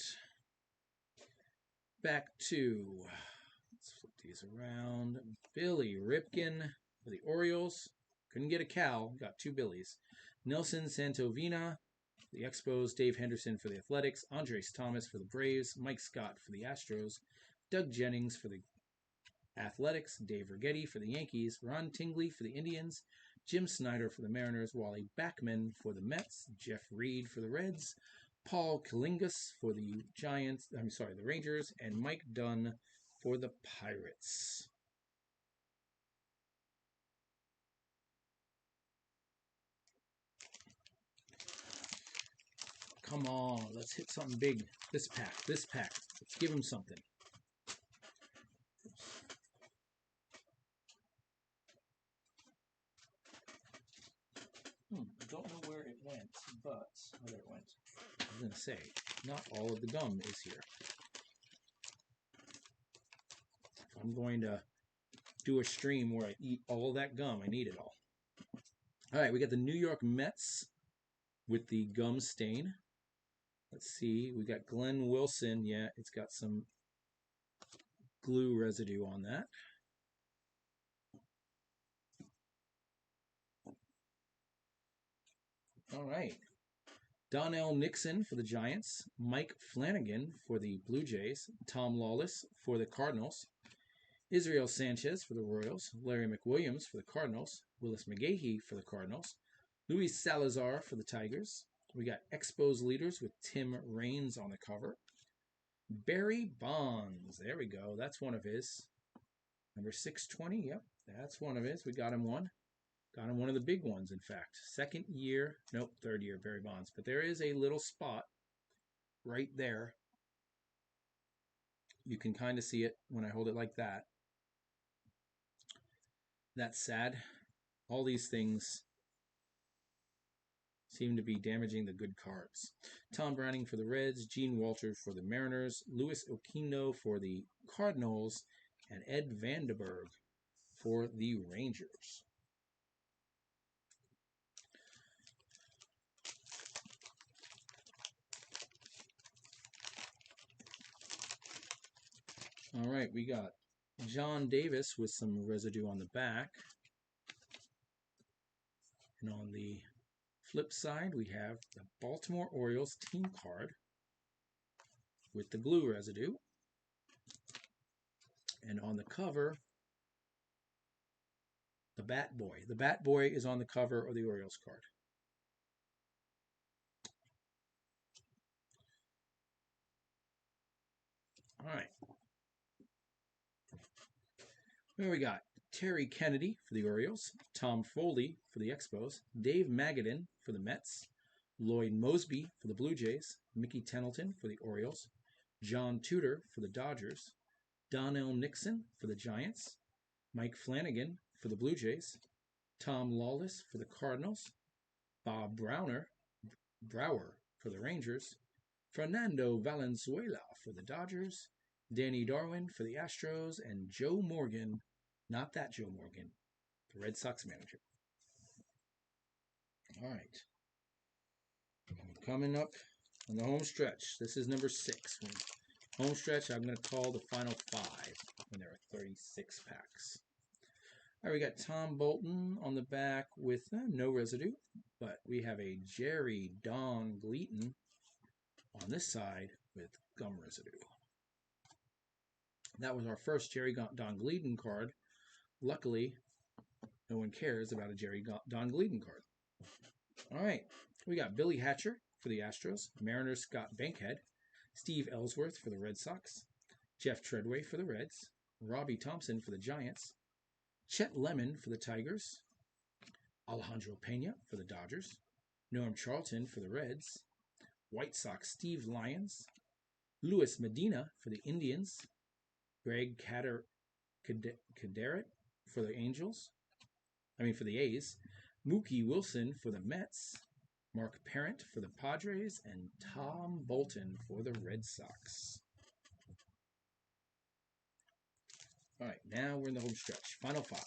Speaker 1: Back to, let's flip these around. Billy Ripken for the Orioles. Couldn't get a Cal, got 2 Billies. Nelson Santovina for the Expos. Dave Henderson for the Athletics. Andres Thomas for the Braves. Mike Scott for the Astros. Doug Jennings for the Athletics. Dave Righetti for the Yankees. Ron Tingley for the Indians. Jim Snyder for the Mariners. Wally Backman for the Mets. Jeff Reed for the Reds. Paul Kalingas for the the Rangers, and Mike Dunn for the Pirates. Come on, let's hit something big. This pack. Let's give him something. I don't know where it went, but there it went. I was going to say, not all of the gum is here. If I'm going to do a stream where I eat all that gum, I need it all. All right, we got the New York Mets with the gum stain. Let's see, we got Glenn Wilson. Yeah, it's got some glue residue on that. All right. Donnell Nixon for the Giants, Mike Flanagan for the Blue Jays, Tom Lawless for the Cardinals, Israel Sanchez for the Royals, Larry McWilliams for the Cardinals, Willis McGahee for the Cardinals, Luis Salazar for the Tigers. We got Expos leaders with Tim Raines on the cover. Barry Bonds, there we go. That's one of his. Number 620, yep, that's one of his. We got him one. Got him one of the big ones, in fact. Third year, Barry Bonds. But there is a little spot right there. You can kind of see it when I hold it like that. That's sad. All these things seem to be damaging the good cards. Tom Browning for the Reds, Gene Walters for the Mariners, Luis Oquendo for the Cardinals, and Ed Vandenberg for the Rangers. All right, we got John Davis with some residue on the back. And on the flip side, we have the Baltimore Orioles team card with the glue residue. And on the cover, the Bat Boy. The Bat Boy is on the cover of the Orioles card. All right. Here we got Terry Kennedy for the Orioles, Tom Foley for the Expos, Dave Magadan for the Mets, Lloyd Mosby for the Blue Jays, Mickey Pendleton for the Orioles, John Tudor for the Dodgers, Donnell Nixon for the Giants, Mike Flanagan for the Blue Jays, Tom Lawless for the Cardinals, Bob Brower for the Rangers, Fernando Valenzuela for the Dodgers, Danny Darwin for the Astros, and Joe Morgan, not that Joe Morgan, the Red Sox manager. All right. Coming up on the home stretch. This is number 6. Home stretch, I'm going to call the final 5 when there are 36 packs. All right, we got Tom Bolton on the back with no residue, but we have a Jerry Don Gleaton on this side with gum residue. That was our first Jerry Don Gleaton card. Luckily, no one cares about a Jerry Don Gleaton card. All right, we got Billy Hatcher for the Astros, Mariners Scott Bankhead, Steve Ellsworth for the Red Sox, Jeff Treadway for the Reds, Robbie Thompson for the Giants, Chet Lemon for the Tigers, Alejandro Pena for the Dodgers, Norm Charlton for the Reds, White Sox, Steve Lyons. Luis Medina for the Indians. Greg Caderet for the for the A's. Mookie Wilson for the Mets. Mark Parent for the Padres. And Tom Bolton for the Red Sox. All right, now we're in the home stretch. Final 5.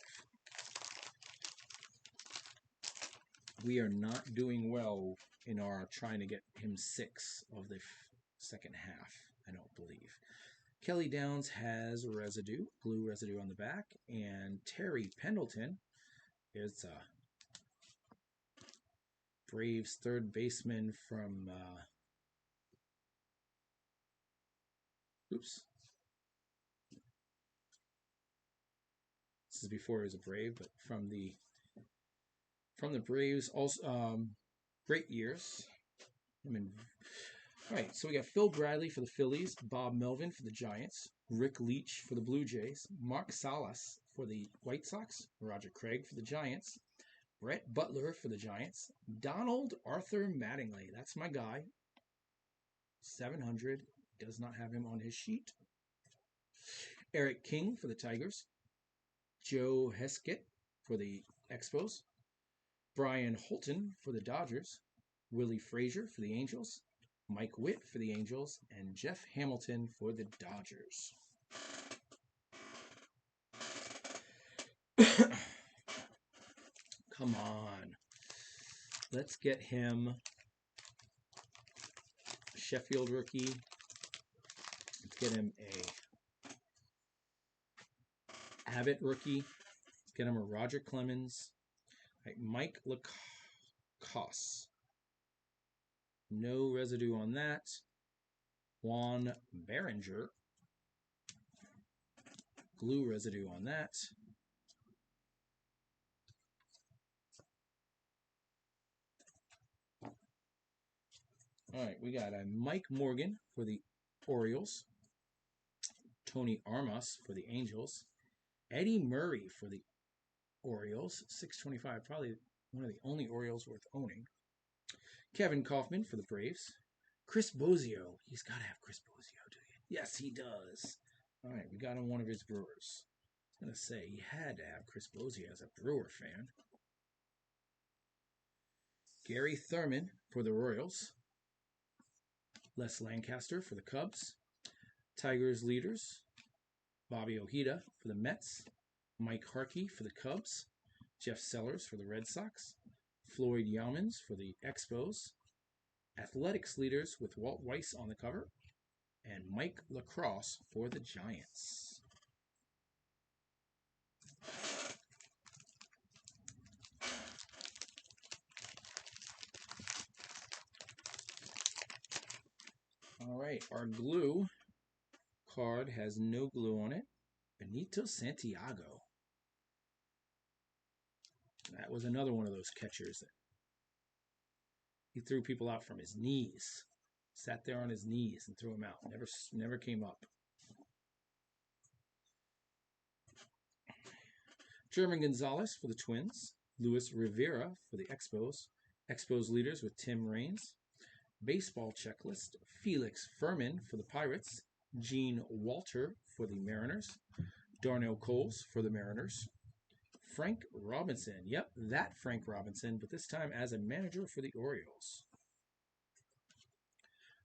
Speaker 1: We are not doing well in our trying to get him 6 of the second half, I don't believe. Kelly Downs has residue, blue residue on the back, and Terry Pendleton is a Braves third baseman from oops. This is before he was a Brave, but from the Braves, also great years. All right, so we got Phil Bradley for the Phillies, Bob Melvin for the Giants, Rick Leach for the Blue Jays, Mark Salas for the White Sox, Roger Craig for the Giants, Brett Butler for the Giants, Donald Arthur Mattingly, that's my guy, 700, does not have him on his sheet. Eric King for the Tigers, Joe Heskett for the Expos, Brian Holton for the Dodgers, Willie Frazier for the Angels, Mike Witt for the Angels, and Jeff Hamilton for the Dodgers. Come on. Let's get him a Sheffield rookie. Let's get him a Abbott rookie. Let's get him a Roger Clemens. Right, Mike Lacoste. No residue on that. Juan Behringer. Glue residue on that. All right, we got a Mike Morgan for the Orioles. Tony Armas for the Angels. Eddie Murray for the Orioles. 625, probably one of the only Orioles worth owning. Kevin Kaufman for the Braves. Chris Bozio. He's got to have Chris Bozio, do you? Yes, he does. All right, we got him one of his Brewers. I was going to say, he had to have Chris Bozio as a Brewer fan. Gary Thurman for the Royals. Les Lancaster for the Cubs. Tigers leaders. Bobby Ojeda for the Mets. Mike Harkey for the Cubs. Jeff Sellers for the Red Sox. Floyd Yamans for the Expos. Athletics leaders with Walt Weiss on the cover. And Mike Lacrosse for the Giants. All right, our glue card has no glue on it. Benito Santiago. That was another one of those catchers that he threw people out from his knees. Sat there on his knees and threw them out. Never came up. German Gonzalez for the Twins. Luis Rivera for the Expos. Expos leaders with Tim Raines. Baseball checklist. Felix Furman for the Pirates. Gene Walter for the Mariners. Darnell Coles for the Mariners. Frank Robinson. Yep, that Frank Robinson, but this time as a manager for the Orioles.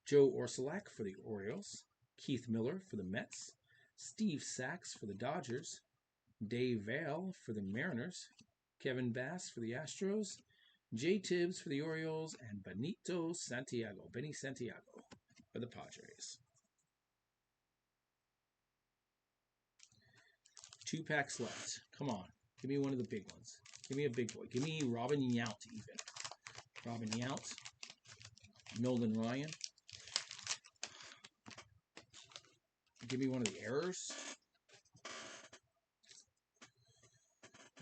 Speaker 1: Joe Orsulak for the Orioles. Keith Miller for the Mets. Steve Sachs for the Dodgers. Dave Vale for the Mariners. Kevin Bass for the Astros. Jay Tibbs for the Orioles. And Benny Santiago for the Padres. 2 packs left. Come on. Give me one of the big ones. Give me a big boy. Give me Robin Yount even. Robin Yount. Nolan Ryan. Give me one of the errors.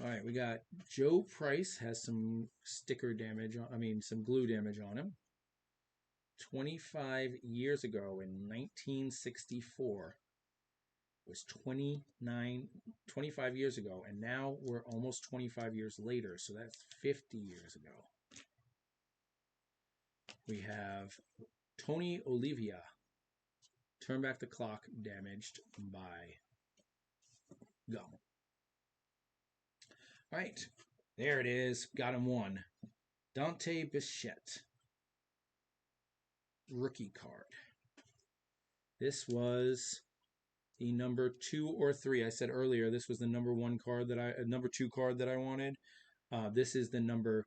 Speaker 1: All right, we got Joe Price has some sticker damage some glue damage on him. 25 years ago in 1964. It was 25 years ago, and now we're almost 25 years later, so that's 50 years ago. We have Tony Olivia. Turn back the clock, damaged by gum. All right, there it is. Got him one. Dante Bichette. Rookie card. This was the number 2 or 3. I said earlier this was the number 1 card number 2 card that I wanted. This is the number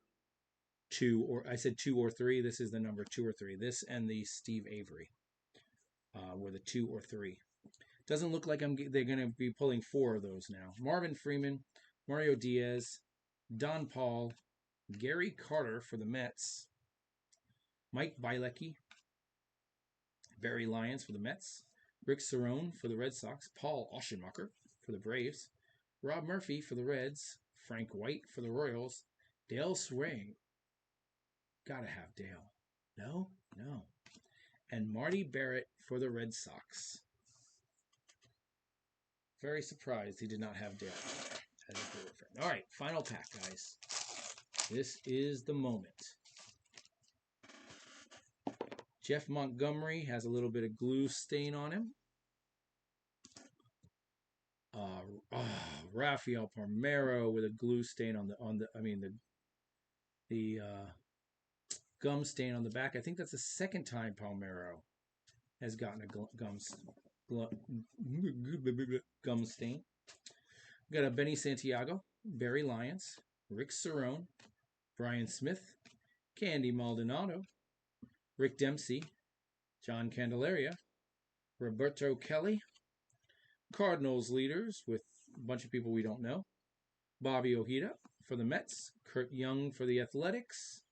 Speaker 1: 2, or I said 2 or 3. This is the number 2 or 3. This and the Steve Avery were the 2 or 3. Doesn't look like they're going to be pulling 4 of those now. Marvin Freeman, Mario Diaz, Don Paul, Gary Carter for the Mets, Mike Bielecki, Barry Lyons for the Mets, Rick Cerone for the Red Sox, Paul Oschenmacher for the Braves, Rob Murphy for the Reds, Frank White for the Royals, Dale Swing. Gotta have Dale. No? No. And Marty Barrett for the Red Sox. Very surprised he did not have Dale as a Brewer friend. All right, final pack, guys. This is the moment. Jeff Montgomery has a little bit of glue stain on him. Rafael Palmeiro with a glue stain on the gum stain on the back. I think that's the second time Palmeiro has gotten a gum stain. We got a Benny Santiago, Barry Lyons, Rick Cerone, Brian Smith, Candy Maldonado, Rick Dempsey, John Candelaria, Roberto Kelly, Cardinals leaders with a bunch of people we don't know, Bobby Ojeda for the Mets, Kurt Young for the Athletics,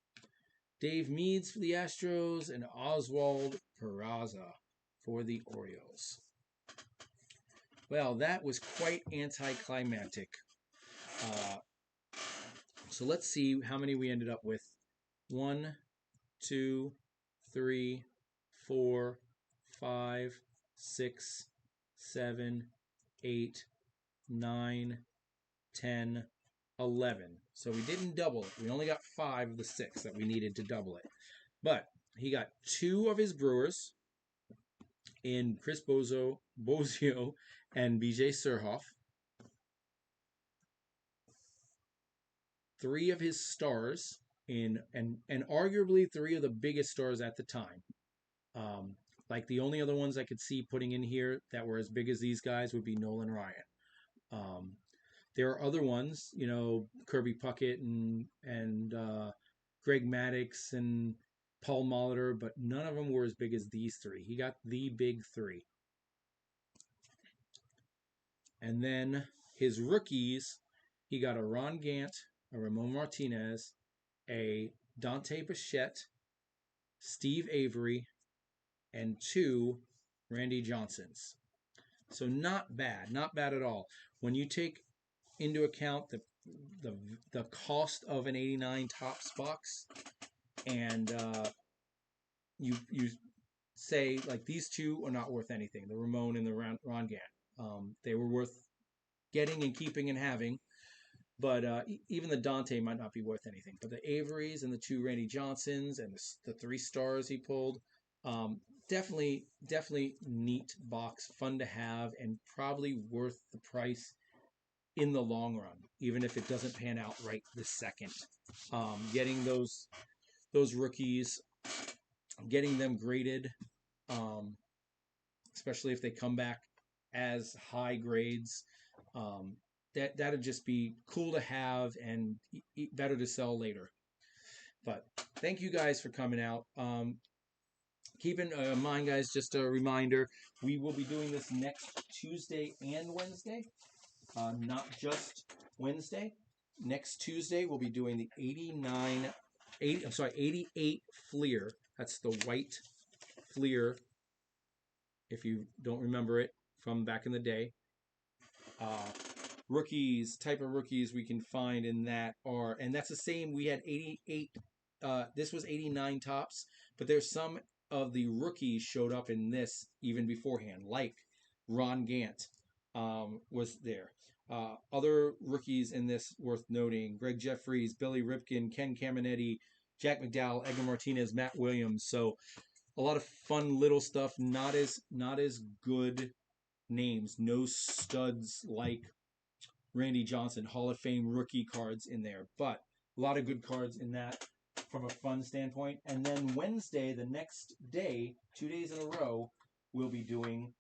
Speaker 1: Dave Meads for the Astros, and Oswald Peraza for the Orioles. Well, that was quite anticlimactic. So let's see how many we ended up with. 1, 2, 3, 4, 5, 6, 7, 8, 9, 10, 11. So we didn't double it. We only got 5 of the 6 that we needed to double it. But he got 2 of his Brewers in Chris Bozio and BJ Surhoff. 3 of his stars and arguably 3 of the biggest stars at the time. Like the only other ones I could see putting in here that were as big as these guys would be Nolan Ryan. There are other ones, you know, Kirby Puckett and Greg Maddux and Paul Molitor, but none of them were as big as these 3. He got the big 3. And then his rookies, he got a Ron Gant, a Ramon Martinez, a Dante Bichette, Steve Avery, and 2 Randy Johnsons. So not bad at all. When you take into account the cost of an 89 Topps box, and you say like these 2 are not worth anything, the Ramon and the Ron Gant. They were worth getting and keeping and having, but even the Dante might not be worth anything. But the Averys and the 2 Randy Johnsons and the 3 stars he pulled, definitely neat box, fun to have, and probably worth the price in the long run, even if it doesn't pan out right this second. Getting those rookies, getting them graded, especially if they come back as high grades, that'd just be cool to have and better to sell later. But thank you guys for coming out. Keep in mind, guys, just a reminder, we will be doing this next Tuesday and Wednesday, not just Wednesday. Next Tuesday, we'll be doing the 88 Fleer. That's the white Fleer, if you don't remember it from back in the day. Type of rookies we can find in that are, and that's the same, we had 88, this was 89 Topps, but there's some of the rookies showed up in this even beforehand, like Ron Gant was there. Other rookies in this worth noting: Greg Jeffries, Billy Ripken, Ken Caminetti, Jack McDowell, Edgar Martinez, Matt Williams. So a lot of fun little stuff. Not as good names. No studs like Randy Johnson, Hall of Fame rookie cards in there, but a lot of good cards in that from a fun standpoint. And then Wednesday, the next day, 2 days in a row, we'll be doing,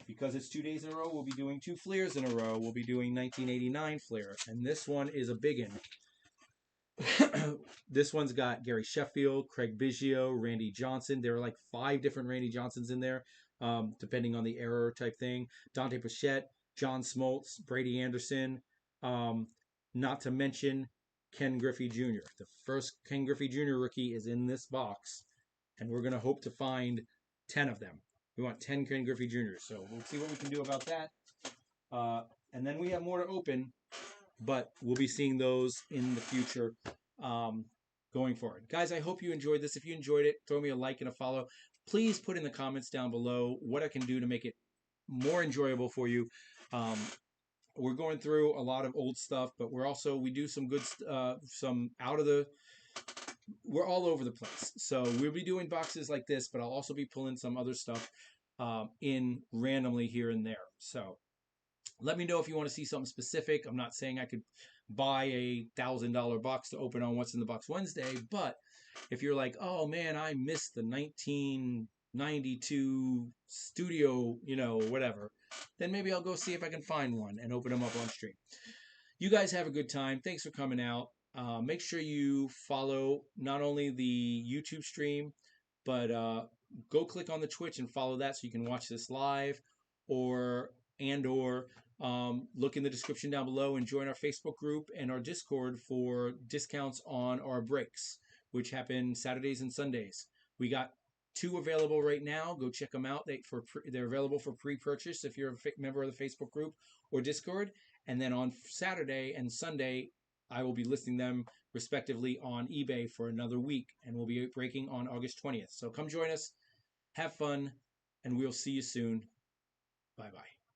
Speaker 1: because it's 2 days in a row, we'll be doing two Fleers in a row. We'll be doing 1989 Fleer, and this one is a big one. This one's got Gary Sheffield, Craig Biggio, Randy Johnson. There are like 5 different Randy Johnsons in there, depending on the error type thing. Dante Bichette, John Smoltz, Brady Anderson, um, not to mention Ken Griffey Jr. The first Ken Griffey Jr. rookie is in this box, and we're going to hope to find 10 of them. We want 10 Ken Griffey Jr.'s, so we'll see what we can do about that. And then we have more to open, but we'll be seeing those in the future going forward. Guys, I hope you enjoyed this. If you enjoyed it, throw me a like and a follow. Please put in the comments down below what I can do to make it more enjoyable for you. We're going through a lot of old stuff, but we do some good, some out of the, we're all over the place. So we'll be doing boxes like this, but I'll also be pulling some other stuff in randomly here and there. So let me know if you want to see something specific. I'm not saying I could buy a $1,000 box to open on What's in the Box Wednesday, but if you're like, oh man, I missed the 1992 studio, whatever, then maybe I'll go see if I can find one and open them up on stream. You guys have a good time. Thanks for coming out. Make sure you follow not only the YouTube stream, but go click on the Twitch and follow that so you can watch this live, or look in the description down below and join our Facebook group and our Discord for discounts on our breaks, which happen Saturdays and Sundays. We got 2 available right now. Go check them out. They're available for pre-purchase if you're a member of the Facebook group or Discord. And then on Saturday and Sunday, I will be listing them respectively on eBay for another week, and we'll be breaking on August 20th. So come join us, have fun, and we'll see you soon. Bye-bye.